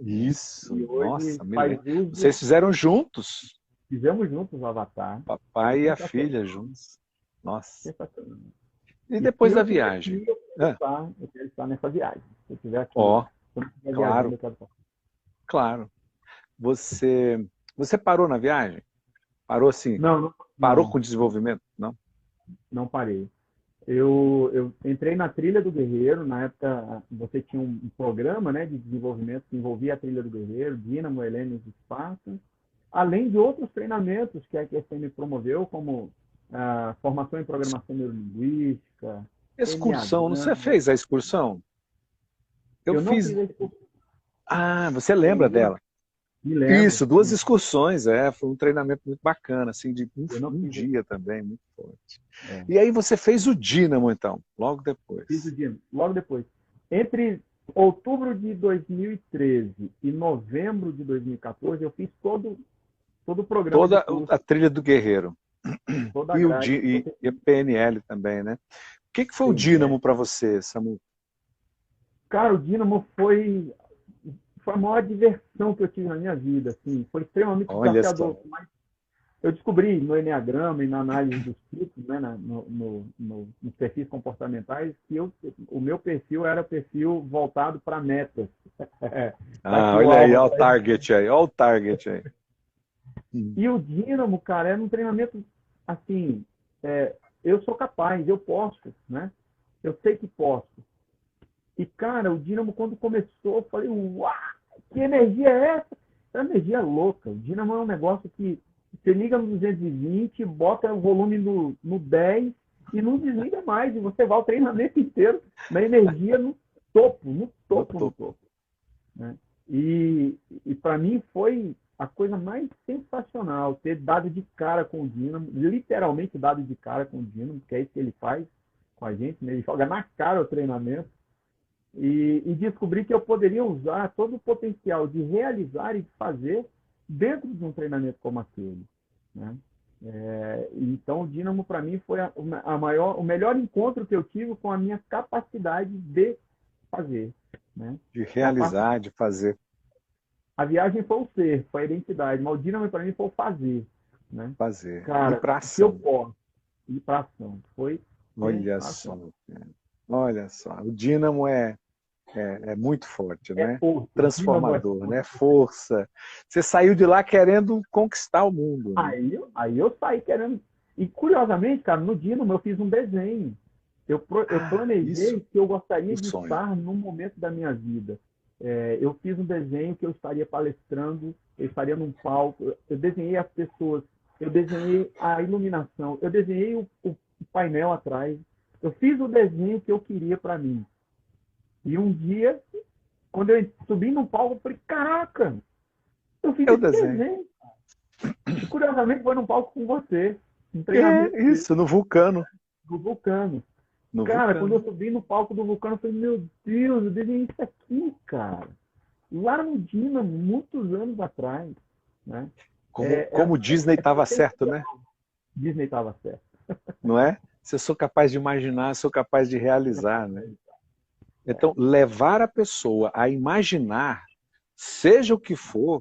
Speaker 2: né?
Speaker 1: Isso,
Speaker 2: E hoje
Speaker 1: nossa, me
Speaker 2: faz
Speaker 1: lembro.
Speaker 2: uso,
Speaker 1: Vocês fizeram juntos,
Speaker 2: fizemos juntos o avatar. Foi
Speaker 1: papai e a filha
Speaker 2: sensacional,
Speaker 1: juntos. Nossa.
Speaker 2: sensacional.
Speaker 1: E
Speaker 2: E se
Speaker 1: depois da
Speaker 2: eu tiver que
Speaker 1: viagem?
Speaker 2: ir,
Speaker 1: Ah,
Speaker 2: eu quero estar nessa viagem. Se eu tiver que,
Speaker 1: ó,
Speaker 2: quando eu estiver viajando,
Speaker 1: claro,
Speaker 2: eu quero estar.
Speaker 1: claro. Você, você parou na viagem? Parou assim?
Speaker 2: Não, não,
Speaker 1: Parou com
Speaker 2: não,
Speaker 1: o desenvolvimento? Não?
Speaker 2: não parei. Eu entrei na Trilha do Guerreiro, na época você tinha um programa, né, de desenvolvimento que envolvia a Trilha do Guerreiro, Dínamo, Helênios e Esparta, além de outros treinamentos que a QSM promoveu, como formação em programação neurolinguística,
Speaker 1: Excursão, não você
Speaker 2: Enneagrama.
Speaker 1: fez a excursão? Eu
Speaker 2: Eu não
Speaker 1: fiz.
Speaker 2: fiz a excursão,
Speaker 1: Ah, você
Speaker 2: eu
Speaker 1: lembra
Speaker 2: me lembro,
Speaker 1: dela?
Speaker 2: me lembro,
Speaker 1: Isso, duas excursões, foi um treinamento muito bacana, assim, de
Speaker 2: eu não
Speaker 1: um
Speaker 2: fiz,
Speaker 1: dia também, muito forte.
Speaker 2: é,
Speaker 1: E aí você fez o Dínamo, então, logo
Speaker 2: fiz o
Speaker 1: depois.
Speaker 2: Dínamo, logo depois. Entre outubro de 2013 e novembro de 2014, eu fiz todo o programa de
Speaker 1: Toda
Speaker 2: curso,
Speaker 1: a trilha do Guerreiro.
Speaker 2: toda a grade que você
Speaker 1: E a PNL também, né? O que foi o
Speaker 2: PNL.
Speaker 1: Dínamo para você, Samu?
Speaker 2: Cara, o Dínamo foi a maior diversão que eu tive na minha vida, assim, foi extremamente
Speaker 1: Olha
Speaker 2: desafiador,
Speaker 1: só.
Speaker 2: mas eu descobri no Enneagrama e na análise dos tipos, né, nos perfis comportamentais, que o meu perfil era perfil voltado para metas. Tá
Speaker 1: Ah,
Speaker 2: aqui o
Speaker 1: olha aí,
Speaker 2: alvo.
Speaker 1: olha o target aí, olha o target aí. Hum.
Speaker 2: E o Dínamo, cara, era um treinamento assim, eu sou capaz, eu posso, né? Eu sei que posso. E, cara, o Dínamo, quando começou, eu falei, uau, que energia é essa? É uma energia louca. O Dínamo é um negócio que você liga no 220, bota o volume no 10 e não desliga mais. E você vai o treinamento inteiro na energia no topo, no
Speaker 1: No
Speaker 2: topo, no
Speaker 1: topo.
Speaker 2: topo. Né? E para mim foi a coisa mais sensacional ter dado de cara com o Dínamo, literalmente dado de cara com o Dínamo, que é isso que ele faz com a gente, né? Ele joga na cara o treinamento e descobri que eu poderia usar todo o potencial de realizar e de fazer dentro de um treinamento como aquele, né? Então, o Dínamo para mim foi o melhor encontro que eu tive com a minha capacidade de fazer, né?
Speaker 1: De
Speaker 2: Com a parte
Speaker 1: realizar, de fazer,
Speaker 2: a viagem foi o ser, foi a identidade, mas o Dínamo para mim foi o fazer, né?
Speaker 1: fazer. Ir
Speaker 2: Cara,
Speaker 1: para
Speaker 2: se eu
Speaker 1: ação.
Speaker 2: posso ir para ação, foi
Speaker 1: Olha só, cara. Olha só. O dínamo é muito forte,
Speaker 2: É
Speaker 1: né?
Speaker 2: força. O dínamo é
Speaker 1: Transformador, né?
Speaker 2: força.
Speaker 1: Força. Você saiu de lá querendo conquistar o mundo, né?
Speaker 2: Aí eu saí querendo. E curiosamente, cara, no Dínamo eu fiz um desenho. Eu
Speaker 1: Ah,
Speaker 2: planejei
Speaker 1: isso,
Speaker 2: que eu gostaria
Speaker 1: o
Speaker 2: de
Speaker 1: sonho.
Speaker 2: estar num momento da minha vida. Eu fiz um desenho que eu estaria palestrando, eu estaria num palco, eu desenhei as pessoas, eu desenhei a iluminação, eu desenhei o painel atrás. Eu fiz o desenho que eu queria para mim. E um dia, quando eu subi no palco, eu falei: caraca, eu fiz
Speaker 1: Eu
Speaker 2: esse
Speaker 1: desenho.
Speaker 2: desenho. E curiosamente foi num palco com você, um treinamento
Speaker 1: É isso, no Vulcano.
Speaker 2: do Vulcano.
Speaker 1: No
Speaker 2: Cara, quando eu
Speaker 1: Vulcano.
Speaker 2: subi no palco do Vulcano, eu falei: meu Deus, eu desenhei isso aqui, cara. Lá no Dínamo, muitos anos atrás. Né?
Speaker 1: Como o Disney estava certo, né?
Speaker 2: Disney estava certo.
Speaker 1: Não é? Se eu sou capaz de imaginar, sou capaz de realizar, né? Então, levar a pessoa a imaginar, seja o que for,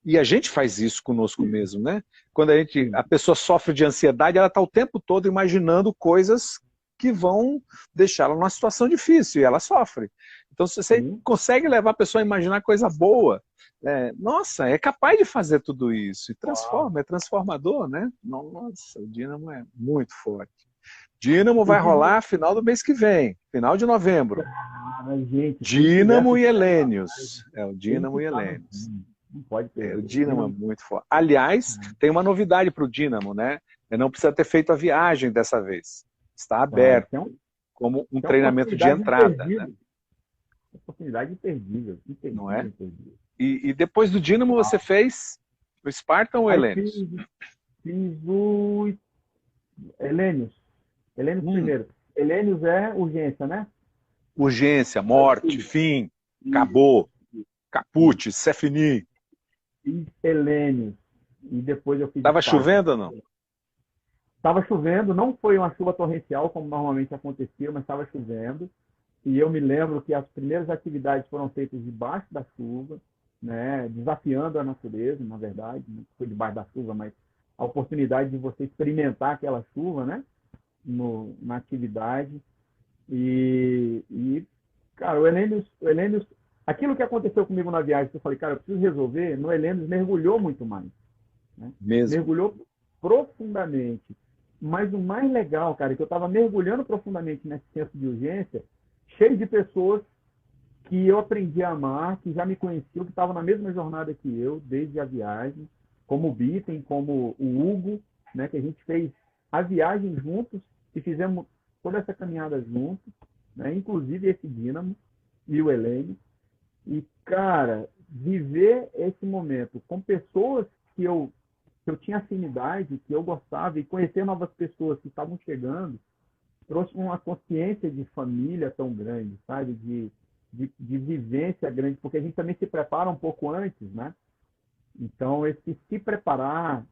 Speaker 1: e a gente faz isso conosco mesmo, né? Quando a pessoa sofre de ansiedade, ela está o tempo todo imaginando coisas que vão deixá-la numa situação difícil, e ela sofre. Então, se você
Speaker 2: Sim.
Speaker 1: consegue levar a pessoa a imaginar coisa boa, nossa, é capaz de fazer tudo isso, e
Speaker 2: Uau.
Speaker 1: transforma, é transformador, né? Nossa, o Dínamo é muito forte. Dínamo
Speaker 2: O
Speaker 1: vai
Speaker 2: Dínamo,
Speaker 1: rolar final do mês que vem, final de novembro.
Speaker 2: cara, gente, quem quiser
Speaker 1: Dínamo e
Speaker 2: ficar,
Speaker 1: Helênios. É o
Speaker 2: tem
Speaker 1: Dínamo
Speaker 2: que
Speaker 1: e
Speaker 2: estar no
Speaker 1: Helênios.
Speaker 2: Dínamo. Não pode
Speaker 1: O
Speaker 2: perder. O
Speaker 1: Dínamo é
Speaker 2: Dínamo,
Speaker 1: muito forte. Aliás, tem uma novidade para o Dínamo, né? Ele não precisa ter feito a viagem dessa vez. Está
Speaker 2: cara,
Speaker 1: aberto,
Speaker 2: isso
Speaker 1: como um
Speaker 2: é uma
Speaker 1: treinamento de
Speaker 2: oportunidade
Speaker 1: entrada, né?
Speaker 2: imperdível. Oportunidade imperdível.
Speaker 1: Não
Speaker 2: Imperdível,
Speaker 1: é?
Speaker 2: imperdível.
Speaker 1: E depois do Dínamo você fez o Spartan ou o
Speaker 2: Aí
Speaker 1: Helênios?
Speaker 2: fiz o Helênios. Helênios
Speaker 1: Hum,
Speaker 2: primeiro. Helênios é urgência, né?
Speaker 1: urgência,
Speaker 2: Aí
Speaker 1: morte,
Speaker 2: fiz,
Speaker 1: fim,
Speaker 2: fiz,
Speaker 1: acabou,
Speaker 2: fiz,
Speaker 1: caput, c'est fini.
Speaker 2: fiz Helênios. E depois eu fiz
Speaker 1: Tava
Speaker 2: Esparta.
Speaker 1: chovendo ou não?
Speaker 2: Estava chovendo, não foi uma chuva torrencial, como normalmente acontecia, mas estava chovendo. E eu me lembro que as primeiras atividades foram feitas debaixo da chuva, né? Desafiando a natureza, na verdade. Não foi debaixo da chuva, mas a oportunidade de você experimentar aquela chuva, né? Na atividade. Cara, o Helênios, aquilo que aconteceu comigo na viagem, que eu falei: cara, eu preciso resolver, no Helênios mergulhou muito mais. Né?
Speaker 1: Mesmo.
Speaker 2: Mergulhou profundamente. Mas o mais legal, cara, é que eu estava mergulhando profundamente nesse senso de urgência, cheio de pessoas que eu aprendi a amar, que já me conheciam, que estavam na mesma jornada que eu, desde a viagem, como o Bitten, como o Hugo, né, que a gente fez a viagem juntos e fizemos toda essa caminhada juntos, né, inclusive esse Dínamo e o Helene. E, cara, viver esse momento com pessoas que eu tinha afinidade, que eu gostava, e conhecer novas pessoas que estavam chegando, trouxe uma consciência de família tão grande, sabe? De vivência grande, porque a gente também se prepara um pouco antes, né? Então, esse se preparar,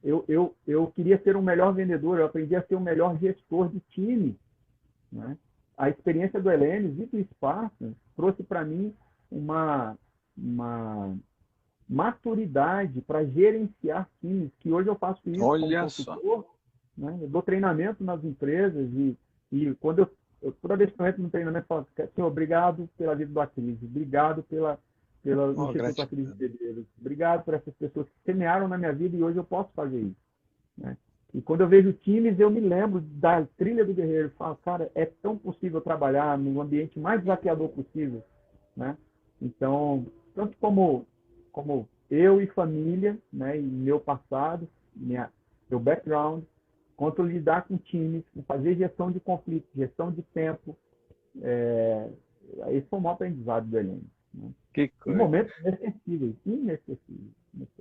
Speaker 2: eu queria ser um melhor vendedor, eu aprendi a ser um melhor gestor de time, né? A experiência do Helênios e do Spartan trouxe para mim uma maturidade para gerenciar times, que hoje eu faço isso como
Speaker 1: Olha só.
Speaker 2: consultor, né? Eu dou treinamento nas empresas e quando toda vez que eu entro no treinamento, eu falo: senhor, obrigado pela vida do Aquiles, obrigado pelo
Speaker 1: Oh,
Speaker 2: Instituto Aquiles
Speaker 1: gratidão.
Speaker 2: de Medeiros, obrigado por essas pessoas que semearam na minha vida e hoje eu posso fazer isso. Né? E quando eu vejo times, eu me lembro da trilha do guerreiro. Eu falo: cara, é tão possível trabalhar no ambiente mais desafiador possível. Né? Então, tanto como eu e família, né, e meu passado, meu background, quanto lidar com times, fazer gestão de conflito, gestão de tempo. É, esse foi o maior aprendizado do Enem. Né?
Speaker 1: Que
Speaker 2: E
Speaker 1: coisa.
Speaker 2: momentos inesquecíveis, inesquecíveis.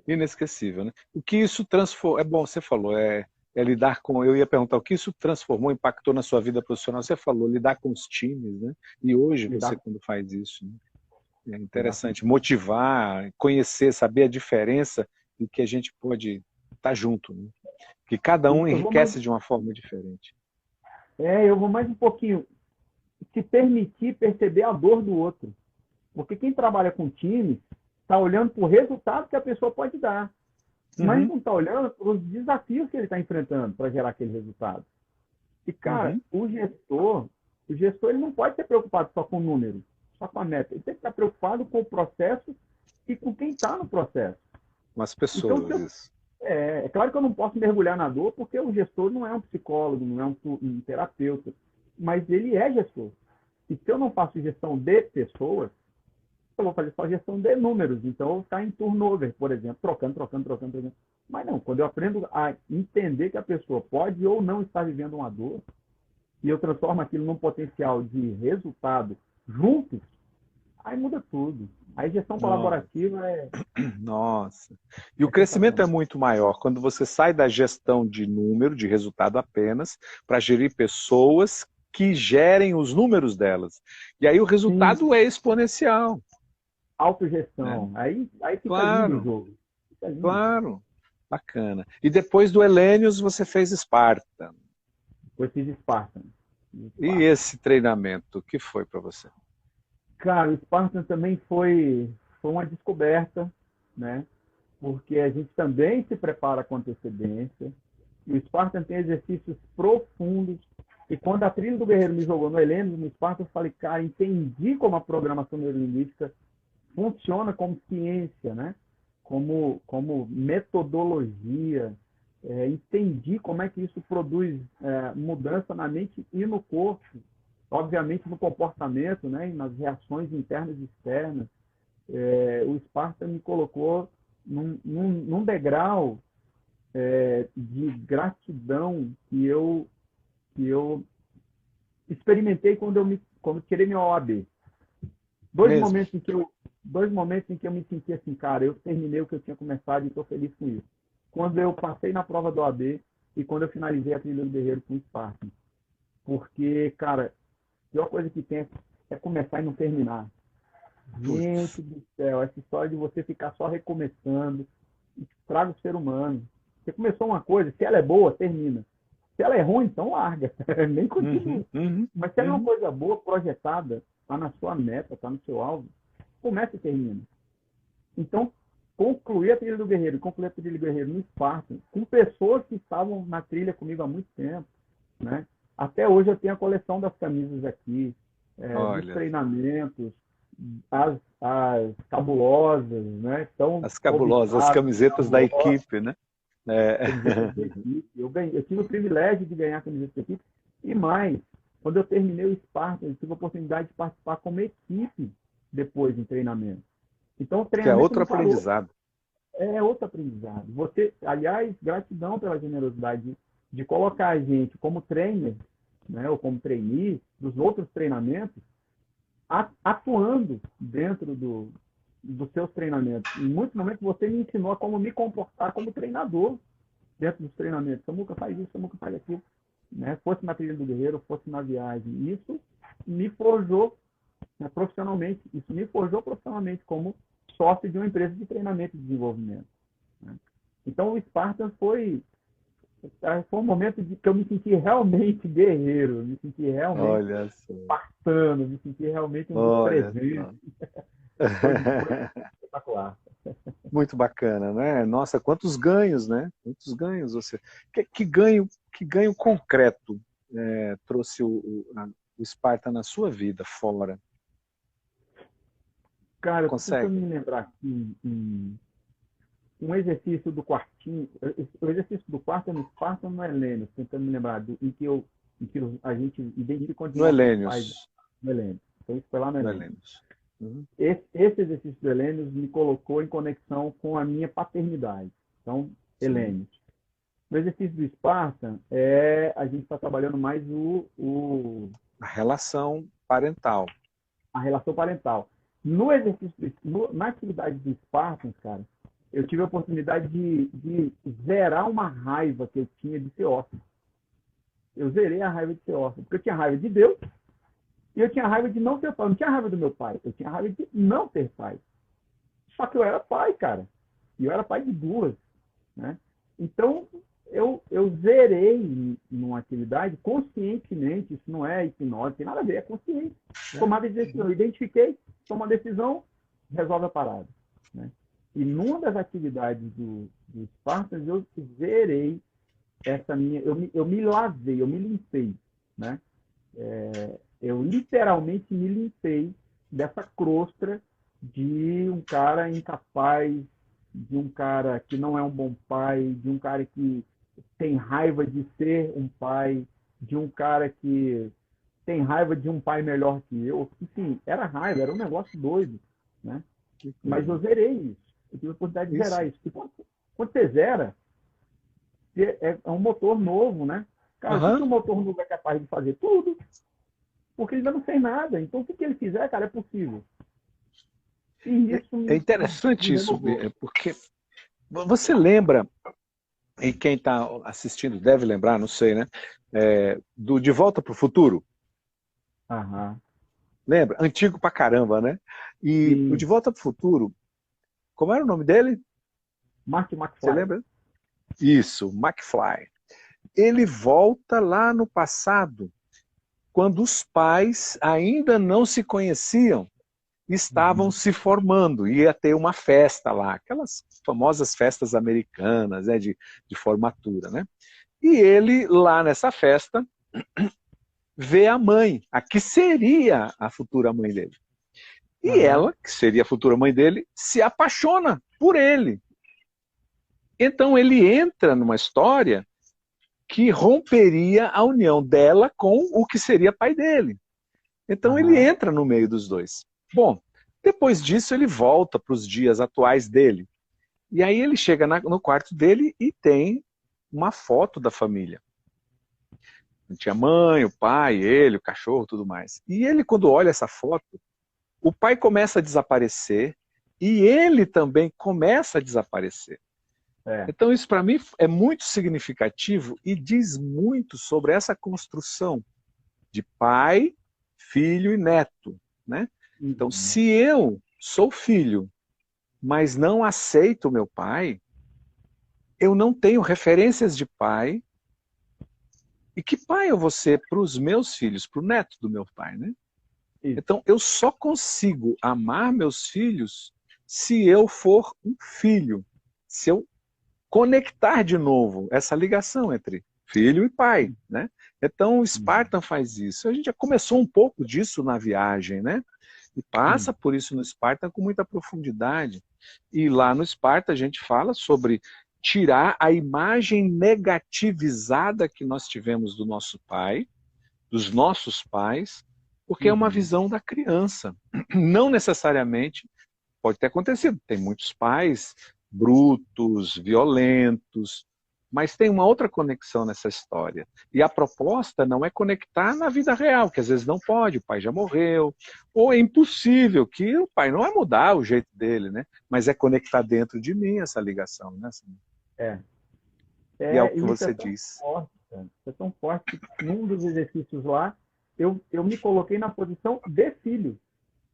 Speaker 1: Inesquecível, né? O que isso transformou, é bom, você falou, é lidar com, eu ia perguntar, o que isso transformou, impactou na sua vida profissional? Você falou, lidar com os times, né? E hoje você
Speaker 2: Lidar,
Speaker 1: quando faz isso, né? É interessante,
Speaker 2: exatamente.
Speaker 1: motivar, conhecer, saber a diferença e que a gente pode estar junto, né? Que cada um
Speaker 2: Eu vou mais,
Speaker 1: enriquece de uma forma diferente.
Speaker 2: eu vou mais um pouquinho se permitir perceber a dor do outro. Porque quem trabalha com time está olhando para o resultado que a pessoa pode dar, mas
Speaker 1: Uhum.
Speaker 2: não está olhando para os desafios que ele está enfrentando para gerar aquele resultado. E, cara, o gestor ele não pode ser preocupado só com o número, só com a meta. Ele tem que estar preocupado com o processo e com quem está no processo.
Speaker 1: Com as
Speaker 2: Então,
Speaker 1: pessoas, isso.
Speaker 2: é claro que eu não posso mergulhar na dor, porque o gestor não é um psicólogo, não é um terapeuta, mas ele é gestor. E se eu não faço gestão de pessoas, eu vou fazer só gestão de números. Então, eu vou ficar em turnover, por exemplo, trocando. Mas não, quando eu aprendo a entender que a pessoa pode ou não estar vivendo uma dor, e eu transformo aquilo num potencial de resultado juntos, aí muda tudo. Aí gestão
Speaker 1: Nossa.
Speaker 2: colaborativa
Speaker 1: Nossa. E o crescimento é
Speaker 2: sensacional.
Speaker 1: muito maior quando você sai da gestão de número, de resultado apenas, para gerir pessoas que gerem os números delas. E aí o
Speaker 2: Sim,
Speaker 1: resultado é exponencial, né?
Speaker 2: autogestão. Aí fica lindo o
Speaker 1: Claro,
Speaker 2: jogo. Fica lindo o jogo.
Speaker 1: claro. Bacana. E depois do Hellenius você fez Esparta.
Speaker 2: Com esses Spartans.
Speaker 1: E esse treinamento, o que foi para você?
Speaker 2: Cara, o Spartan também foi uma descoberta, né? Porque a gente também se prepara com antecedência. E o Spartan tem exercícios profundos. E quando a trilha do guerreiro me jogou no Heleno, no Spartan, eu falei, cara, entendi como a programação neurolinguística funciona como ciência, né? Como metodologia. Entendi como é que isso produz mudança na mente e no corpo. Obviamente no comportamento, né? E nas reações internas e externas. O Spartan me colocou num degrau de gratidão que eu experimentei quando tirei minha OAB. Dois
Speaker 1: Mesmo?
Speaker 2: momentos em que eu dois momentos em que eu me senti assim, cara, eu terminei o que eu tinha começado e estou feliz com isso. Quando eu passei na prova do OAB e quando eu finalizei a trilha do Guerreiro com o Spartan. Porque, cara, a pior coisa que tem é começar e não terminar.
Speaker 1: Putz.
Speaker 2: Gente do céu, essa história de você ficar só recomeçando estraga o ser humano. Você começou uma coisa, se ela é boa, termina. Se ela é ruim, então larga. Nem
Speaker 1: Uhum,
Speaker 2: continua.
Speaker 1: uhum,
Speaker 2: Mas se ela é uma
Speaker 1: uhum.
Speaker 2: coisa boa, projetada, está na sua meta, está no seu alvo, começa e termina. Então, concluir a trilha do Guerreiro, concluir a trilha do Guerreiro no Spartan, com pessoas que estavam na trilha comigo há muito tempo, né? Até hoje eu tenho a coleção das camisas aqui, dos
Speaker 1: Olha,
Speaker 2: treinamentos, as cabulosas, né? Tão
Speaker 1: as cabulosas
Speaker 2: cobiçadas,
Speaker 1: camisetas da
Speaker 2: cabulosas,
Speaker 1: equipe, né? É.
Speaker 2: camisetas da equipe. Eu tive o privilégio de ganhar a camiseta da equipe. E mais, quando eu terminei o Spartan, eu tive a oportunidade de participar como equipe depois em treinamento. Então, o
Speaker 1: Que é
Speaker 2: treinamento
Speaker 1: outro
Speaker 2: não parou.
Speaker 1: aprendizado.
Speaker 2: É outro aprendizado. Você, aliás, gratidão pela generosidade de colocar a gente como trainer, né, ou como trainee dos outros treinamentos, atuando dentro dos seus treinamentos. Em muitos momentos você me ensinou a como me comportar como treinador dentro dos treinamentos. Samuca faz isso, Samuca faz aquilo. Né? Fosse na trilha do guerreiro, fosse na viagem. Isso me forjou, né, profissionalmente. Isso me forjou profissionalmente como sócio de uma empresa de treinamento e desenvolvimento. Né? Então, o Spartan foi um momento de que eu me senti realmente guerreiro, me senti realmente
Speaker 1: Olha só.
Speaker 2: espartano, me senti realmente um dos
Speaker 1: Olha
Speaker 2: presentes.
Speaker 1: só.
Speaker 2: Foi espetacular.
Speaker 1: Muito bacana, né? Nossa, quantos ganhos, né? Quantos ganhos você. Que ganho concreto trouxe o Sparta na sua vida fora?
Speaker 2: Cara, eu tô tentando
Speaker 1: Consegue?
Speaker 2: me lembrar aqui um exercício do quartinho. O exercício do quarto é no Sparta ou no Helênio? Tentando me lembrar em que a gente identifica onde
Speaker 1: No
Speaker 2: nossos pais
Speaker 1: Helênios.
Speaker 2: no Helênio. Então, isso foi lá no
Speaker 1: No
Speaker 2: Helênio.
Speaker 1: Helênios. Uhum.
Speaker 2: Esse exercício do Helênio me colocou em conexão com a minha paternidade. Então,
Speaker 1: Sim.
Speaker 2: Helênio. No exercício do Spartan, a gente está trabalhando mais
Speaker 1: A relação parental.
Speaker 2: a relação parental. No exercício, na atividade do Spartan, cara, eu tive a oportunidade de zerar uma raiva que eu tinha de ser órfão. Eu zerei a raiva de ser órfão, porque eu tinha raiva de Deus e eu tinha raiva de não ser pai. Eu não tinha raiva do meu pai, eu tinha raiva de não ter pai. Só que eu era pai, cara. E eu era pai de duas, né? Então, eu zerei numa atividade conscientemente, isso não é hipnose, tem nada a ver, é consciente. Tomar decisão, eu identifiquei, toma a decisão, resolve a parada. Né? E numa das atividades do Spartans, eu zerei essa minha, eu me lavei, eu me limpei, né? Eu literalmente me limpei dessa crosta de um cara incapaz, de um cara que não é um bom pai, de um cara que tem raiva de ser um pai, de um cara que tem raiva de um pai melhor que eu. Enfim, era raiva, era um negócio doido, né?
Speaker 1: Que
Speaker 2: Mas eu
Speaker 1: coisa.
Speaker 2: zerei isso. Eu tive a oportunidade de zerar
Speaker 1: Isso,
Speaker 2: isso. Porque quando você zera, é um motor novo, né? Cara, o que
Speaker 1: aham,
Speaker 2: o motor novo é capaz de fazer? Tudo. Porque ele ainda não fez nada. Então, o que ele fizer, cara, é possível. E isso
Speaker 1: é
Speaker 2: me
Speaker 1: interessante isso,
Speaker 2: renovou.
Speaker 1: porque você lembra, e quem está assistindo deve lembrar, não sei, né? Do De Volta para o Futuro.
Speaker 2: Aham.
Speaker 1: Lembra? Antigo pra caramba, né? E o De
Speaker 2: Sim.
Speaker 1: Volta para o Futuro, como era o nome dele?
Speaker 2: Marty
Speaker 1: Você
Speaker 2: McFly.
Speaker 1: lembra? Isso, McFly. Ele volta lá no passado, quando os pais ainda não se conheciam, estavam
Speaker 2: Uhum.
Speaker 1: se formando, ia ter uma festa lá, aquelas famosas festas americanas, né, de formatura, né? E ele, lá nessa festa, vê a mãe, a que seria a futura mãe dele. E
Speaker 2: Aham.
Speaker 1: ela, que seria a futura mãe dele, se apaixona por ele. Então ele entra numa história que romperia a união dela com o que seria pai dele. Então ele
Speaker 2: Aham.
Speaker 1: entra no meio dos dois. Bom, depois disso ele volta para os dias atuais dele. E aí ele chega no quarto dele e tem uma foto da família. Tinha a mãe, o pai, ele, o cachorro, tudo mais. E ele, quando olha essa foto, o pai começa a desaparecer e ele também começa a desaparecer.
Speaker 2: É.
Speaker 1: Então isso para mim é muito significativo e diz muito sobre essa construção de pai, filho e neto, né? Então,
Speaker 2: Uhum.
Speaker 1: se eu sou filho, mas não aceito meu pai, eu não tenho referências de pai. E que pai eu vou ser para os meus filhos, para o neto do meu pai, né?
Speaker 2: Isso.
Speaker 1: Então, eu só consigo amar meus filhos se eu for um filho, se eu conectar de novo essa ligação entre filho e pai, né? Então, o
Speaker 2: Uhum.
Speaker 1: Spartan faz isso. A gente já começou um pouco disso na viagem, né? E passa
Speaker 2: Sim.
Speaker 1: por isso no Spartan com muita profundidade. E lá no Spartan a gente fala sobre tirar a imagem negativizada que nós tivemos do nosso pai, dos nossos pais, porque é uma
Speaker 2: Uhum.
Speaker 1: visão da criança. Não necessariamente pode ter acontecido. Tem muitos pais brutos, violentos, mas tem uma outra conexão nessa história. E a proposta não é conectar na vida real, que às vezes não pode, o pai já morreu, ou é impossível, que o pai não vai mudar o jeito dele, né? Mas é conectar dentro de mim essa ligação, né?
Speaker 2: É.
Speaker 1: E é o que
Speaker 2: E isso é
Speaker 1: você
Speaker 2: tão
Speaker 1: diz.
Speaker 2: forte, cara. Isso é tão forte que num dos exercícios lá, eu me coloquei na posição de filho.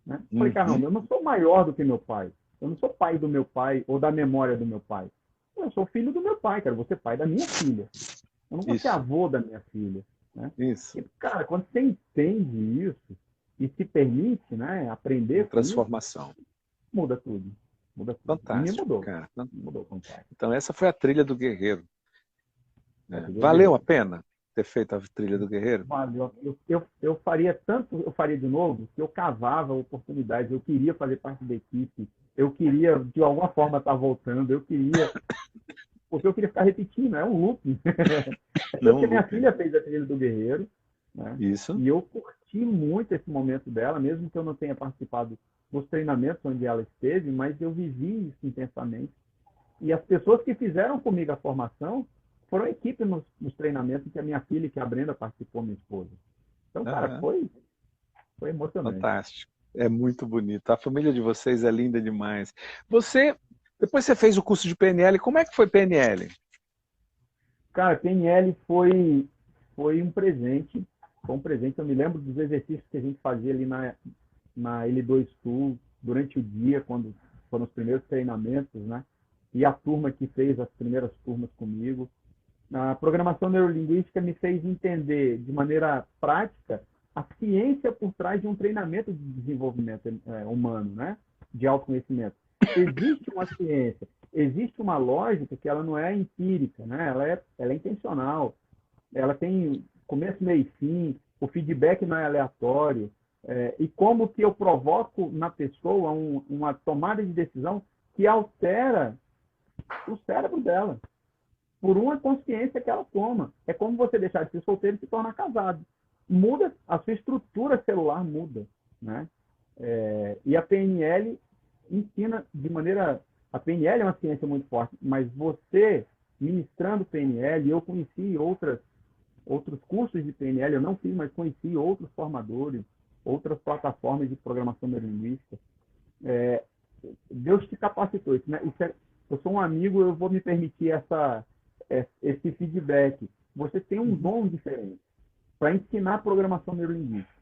Speaker 2: Né? Falei,
Speaker 1: Uhum.
Speaker 2: caramba, eu não sou maior do que meu pai. Eu não sou pai do meu pai ou da memória do meu pai. Eu sou filho do meu pai, cara. Eu vou ser pai da minha filha. Eu não vou ser
Speaker 1: Isso,
Speaker 2: avô da minha filha. Né?
Speaker 1: isso.
Speaker 2: E, cara, quando você entende isso e se permite, né,
Speaker 1: Uma
Speaker 2: aprender com isso,
Speaker 1: transformação.
Speaker 2: muda tudo. Muda tudo. E me
Speaker 1: Fantástico,
Speaker 2: mudou.
Speaker 1: cara.
Speaker 2: Me mudou com o pai.
Speaker 1: Então essa foi a trilha do guerreiro.
Speaker 2: É,
Speaker 1: Né?
Speaker 2: do
Speaker 1: Valeu a
Speaker 2: guerreiro.
Speaker 1: pena ter feito a trilha do guerreiro?
Speaker 2: Valeu. Eu faria tanto, eu faria de novo, que eu cavava oportunidades, eu queria fazer parte da equipe, eu queria, de alguma forma, estar voltando, eu queria, porque eu queria ficar repetindo, é um loop. É tanto
Speaker 1: Não,
Speaker 2: que a minha
Speaker 1: Lupe.
Speaker 2: filha fez a trilha do Guerreiro, né?
Speaker 1: Isso.
Speaker 2: E eu curti muito esse momento dela, mesmo que eu não tenha participado dos treinamentos onde ela esteve, mas eu vivi isso intensamente. E as pessoas que fizeram comigo a formação foram a equipe nos treinamentos que a minha filha, que a Brenda, participou, minha esposa. Então, cara,
Speaker 1: Aham.
Speaker 2: foi emocionante.
Speaker 1: Fantástico. É muito bonito. A família de vocês é linda demais. Você, depois você fez o curso de PNL, como é que foi PNL?
Speaker 2: Cara, PNL foi um presente. Foi um presente. Eu me lembro dos exercícios que a gente fazia ali na L2 Tool durante o dia, quando foram os primeiros treinamentos, né? E a turma que fez as primeiras turmas comigo. A programação neurolinguística me fez entender de maneira prática a ciência por trás de um treinamento de desenvolvimento humano, né? De autoconhecimento. Existe uma ciência. existe uma lógica que ela não é empírica, né? Ela é intencional. Ela tem começo, meio e fim, o feedback não é aleatório. E como que eu provoco na pessoa uma tomada de decisão que altera o cérebro dela, por uma consciência que ela toma. É como você deixar de ser solteiro e se tornar casado. Muda, a sua estrutura celular muda, né? E a PNL ensina de maneira... A PNL é uma ciência muito forte, mas você, ministrando PNL, eu conheci outros cursos de PNL, eu não fiz, mas conheci outros formadores, outras plataformas de programação neurolinguística. Deus te capacitou. Isso, né? Eu sou um amigo, eu vou me permitir esse feedback. Você tem um dom diferente para ensinar programação neurolinguística,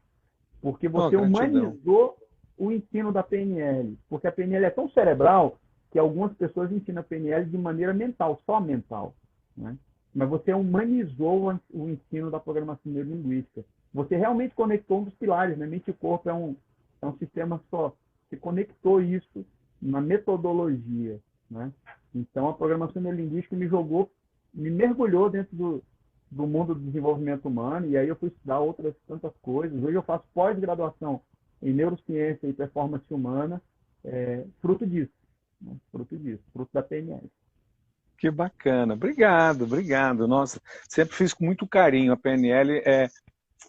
Speaker 2: porque
Speaker 1: Oh,
Speaker 2: você
Speaker 1: gratidão.
Speaker 2: humanizou o ensino da PNL, porque a PNL é tão cerebral que algumas pessoas ensinam a PNL de maneira mental, só mental, né? Mas você humanizou o ensino da programação neurolinguística. Você realmente conectou um dos pilares, né? Mente e corpo é um sistema só. Você conectou isso na metodologia, né? Então, a programação neurolinguística me mergulhou dentro do mundo do desenvolvimento humano, e aí eu fui estudar outras tantas coisas. Hoje eu faço pós-graduação em neurociência e performance humana, fruto disso, né? Fruto da PNL.
Speaker 1: Que bacana. Obrigado, obrigado. Nossa, sempre fiz com muito carinho. A PNL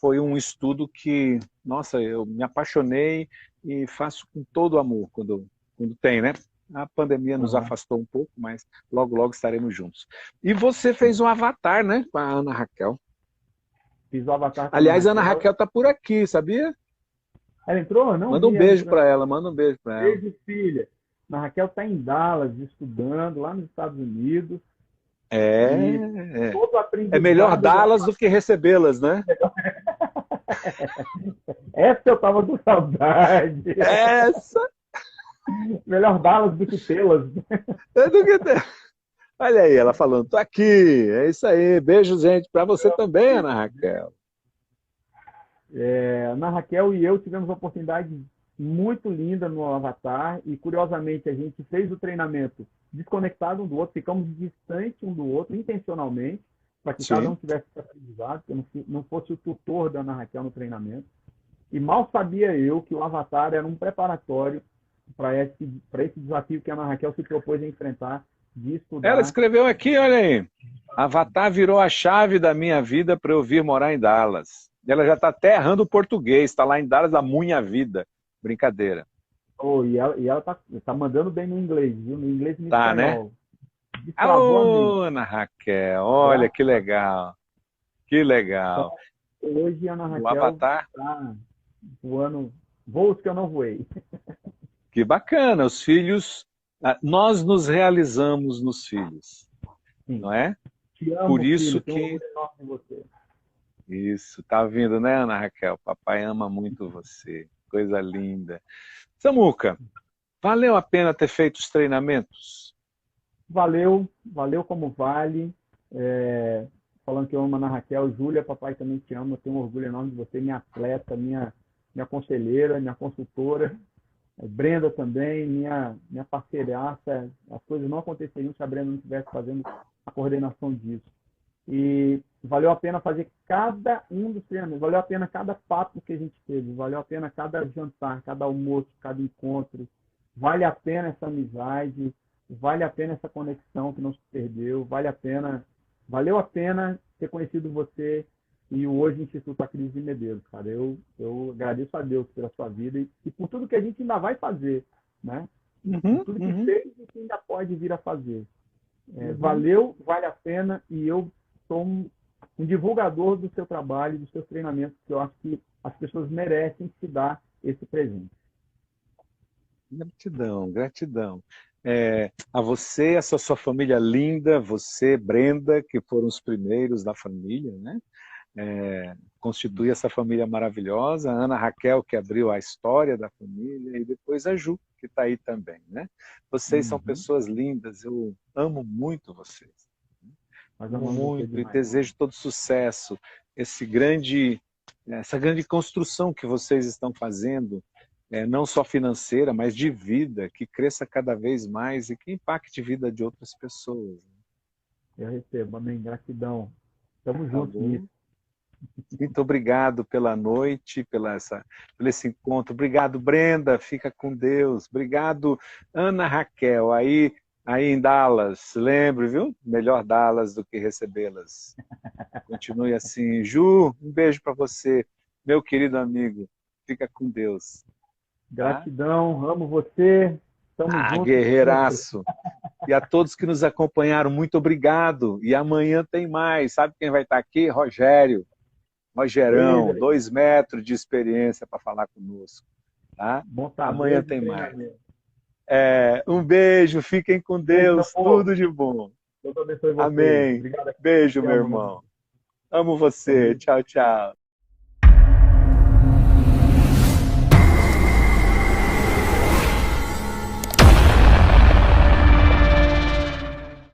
Speaker 1: foi um estudo que, nossa, eu me apaixonei e faço com todo amor quando tem, né? A pandemia nos
Speaker 2: Uhum.
Speaker 1: afastou um pouco, mas logo, logo estaremos juntos. E você fez um avatar, né? Com a Ana Raquel.
Speaker 2: Fiz o avatar com a Ana
Speaker 1: Aliás, a Ana
Speaker 2: Raquel.
Speaker 1: Raquel está por aqui, sabia?
Speaker 2: Ela entrou? Eu não
Speaker 1: Manda um
Speaker 2: vi ela
Speaker 1: beijo
Speaker 2: entrando.
Speaker 1: para ela, manda um beijo para ela.
Speaker 2: Beijo, filha. A Raquel está em Dallas, estudando, lá nos Estados Unidos. E
Speaker 1: É,
Speaker 2: todo o
Speaker 1: é melhor
Speaker 2: aprendizado dela.
Speaker 1: dá-las do que recebê-las, né?
Speaker 2: Essa eu tava com saudade.
Speaker 1: Essa
Speaker 2: Melhor dá-las do que tê-las.
Speaker 1: é do que... Olha aí, ela falando, tô aqui, é isso aí, beijo, gente, para você também, Ana Raquel.
Speaker 2: Ana Raquel e eu tivemos uma oportunidade muito linda no Avatar e, curiosamente, a gente fez o treinamento desconectado um do outro, ficamos distantes um do outro, intencionalmente, para que cada um
Speaker 1: Sim.
Speaker 2: tivesse esse aprendizado, que eu não fosse o tutor da Ana Raquel no treinamento. E mal sabia eu que o Avatar era um preparatório para esse desafio que a Ana Raquel se propôs a enfrentar, de
Speaker 1: Ela
Speaker 2: estudar.
Speaker 1: escreveu aqui, olha aí, Avatar virou a chave da minha vida para eu vir morar em Dallas. Ela já está até errando o português, está lá em Dallas a minha vida. Brincadeira.
Speaker 2: Oh, e ela tá mandando bem no inglês, viu? No inglês e no
Speaker 1: Tá, né?
Speaker 2: espanhol. Destravou a mente.
Speaker 1: Alô, Ana Raquel, olha
Speaker 2: Graças
Speaker 1: que
Speaker 2: a Deus.
Speaker 1: legal, que
Speaker 2: Então,
Speaker 1: legal.
Speaker 2: hoje a Ana
Speaker 1: O
Speaker 2: Raquel
Speaker 1: Avatar,
Speaker 2: está voando voos que eu não voei.
Speaker 1: que bacana, os filhos, nós nos realizamos nos filhos,
Speaker 2: Sim.
Speaker 1: não é?
Speaker 2: Te
Speaker 1: Por
Speaker 2: amo,
Speaker 1: isso
Speaker 2: filho. Tenho um
Speaker 1: que,
Speaker 2: orgulho enorme de você.
Speaker 1: isso, tá vindo, né, Ana Raquel? Papai ama muito você, coisa linda. Samuca, valeu a pena ter feito os treinamentos?
Speaker 2: Valeu como vale. Falando que eu amo a Ana Raquel, Júlia, papai também te ama. Eu tenho um orgulho enorme de você, minha atleta, minha conselheira, minha consultora. Brenda também, minha parceiraça. As coisas não aconteceriam se a Brenda não estivesse fazendo a coordenação disso. E valeu a pena fazer cada um dos treinamentos, valeu a pena cada papo que a gente teve, valeu a pena cada jantar, cada almoço, cada encontro, vale a pena essa amizade, vale a pena essa conexão que não se perdeu, valeu a pena ter conhecido você e o Hoje Instituto Acris de Medeiros, cara. Eu agradeço a Deus pela sua vida e por tudo que a gente ainda vai fazer, né? Por
Speaker 1: Uhum,
Speaker 2: tudo que
Speaker 1: uhum,
Speaker 2: fez e que ainda pode vir a fazer.
Speaker 1: uhum.
Speaker 2: Vale a pena e eu sou um divulgador do seu trabalho, dos seus treinamentos, que eu acho que as pessoas merecem te dar esse presente.
Speaker 1: Gratidão, gratidão. A você, essa sua família linda, você, Brenda, que foram os primeiros da família, né? Constitui essa família maravilhosa, a Ana Raquel, que abriu a história da família, e depois a Ju, que está aí também, né? Vocês são
Speaker 2: Uhum.
Speaker 1: pessoas lindas, eu amo muito vocês.
Speaker 2: Nós
Speaker 1: Amo
Speaker 2: amamos você
Speaker 1: muito e
Speaker 2: demais.
Speaker 1: desejo todo sucesso, essa grande construção que vocês estão fazendo, não só financeira, mas de vida, que cresça cada vez mais e que impacte a vida de outras pessoas.
Speaker 2: Eu recebo, amém. Gratidão. Estamos
Speaker 1: Tá
Speaker 2: juntos
Speaker 1: bom?
Speaker 2: nisso.
Speaker 1: Muito obrigado pela noite, por esse encontro. Obrigado, Brenda. Fica com Deus. Obrigado, Ana Raquel, aí em Dallas. Lembre, viu? Melhor Dallas do que recebê-las. Continue assim. Ju, um beijo para você, meu querido amigo. Fica com Deus. Tá?
Speaker 2: Gratidão, amo você. Estamos juntos sempre.
Speaker 1: Guerreiraço. E a todos que nos acompanharam, muito obrigado. E amanhã tem mais. Sabe quem vai estar aqui? Rogério. Rogerão,
Speaker 2: Ei,
Speaker 1: 2 metros de experiência para falar conosco. Tá?
Speaker 2: montador
Speaker 1: Amanhã
Speaker 2: de
Speaker 1: tem mais.
Speaker 2: treinamento.
Speaker 1: Um beijo, fiquem com
Speaker 2: Beijo, meu
Speaker 1: Deus,
Speaker 2: povo.
Speaker 1: tudo de bom.
Speaker 2: Deus abençoe vocês.
Speaker 1: Amém.
Speaker 2: Obrigado.
Speaker 1: Beijo,
Speaker 2: Te
Speaker 1: meu
Speaker 2: amo, meu
Speaker 1: irmão.
Speaker 2: irmão.
Speaker 1: Amo você.
Speaker 2: Tamo
Speaker 1: Tchau, tchau.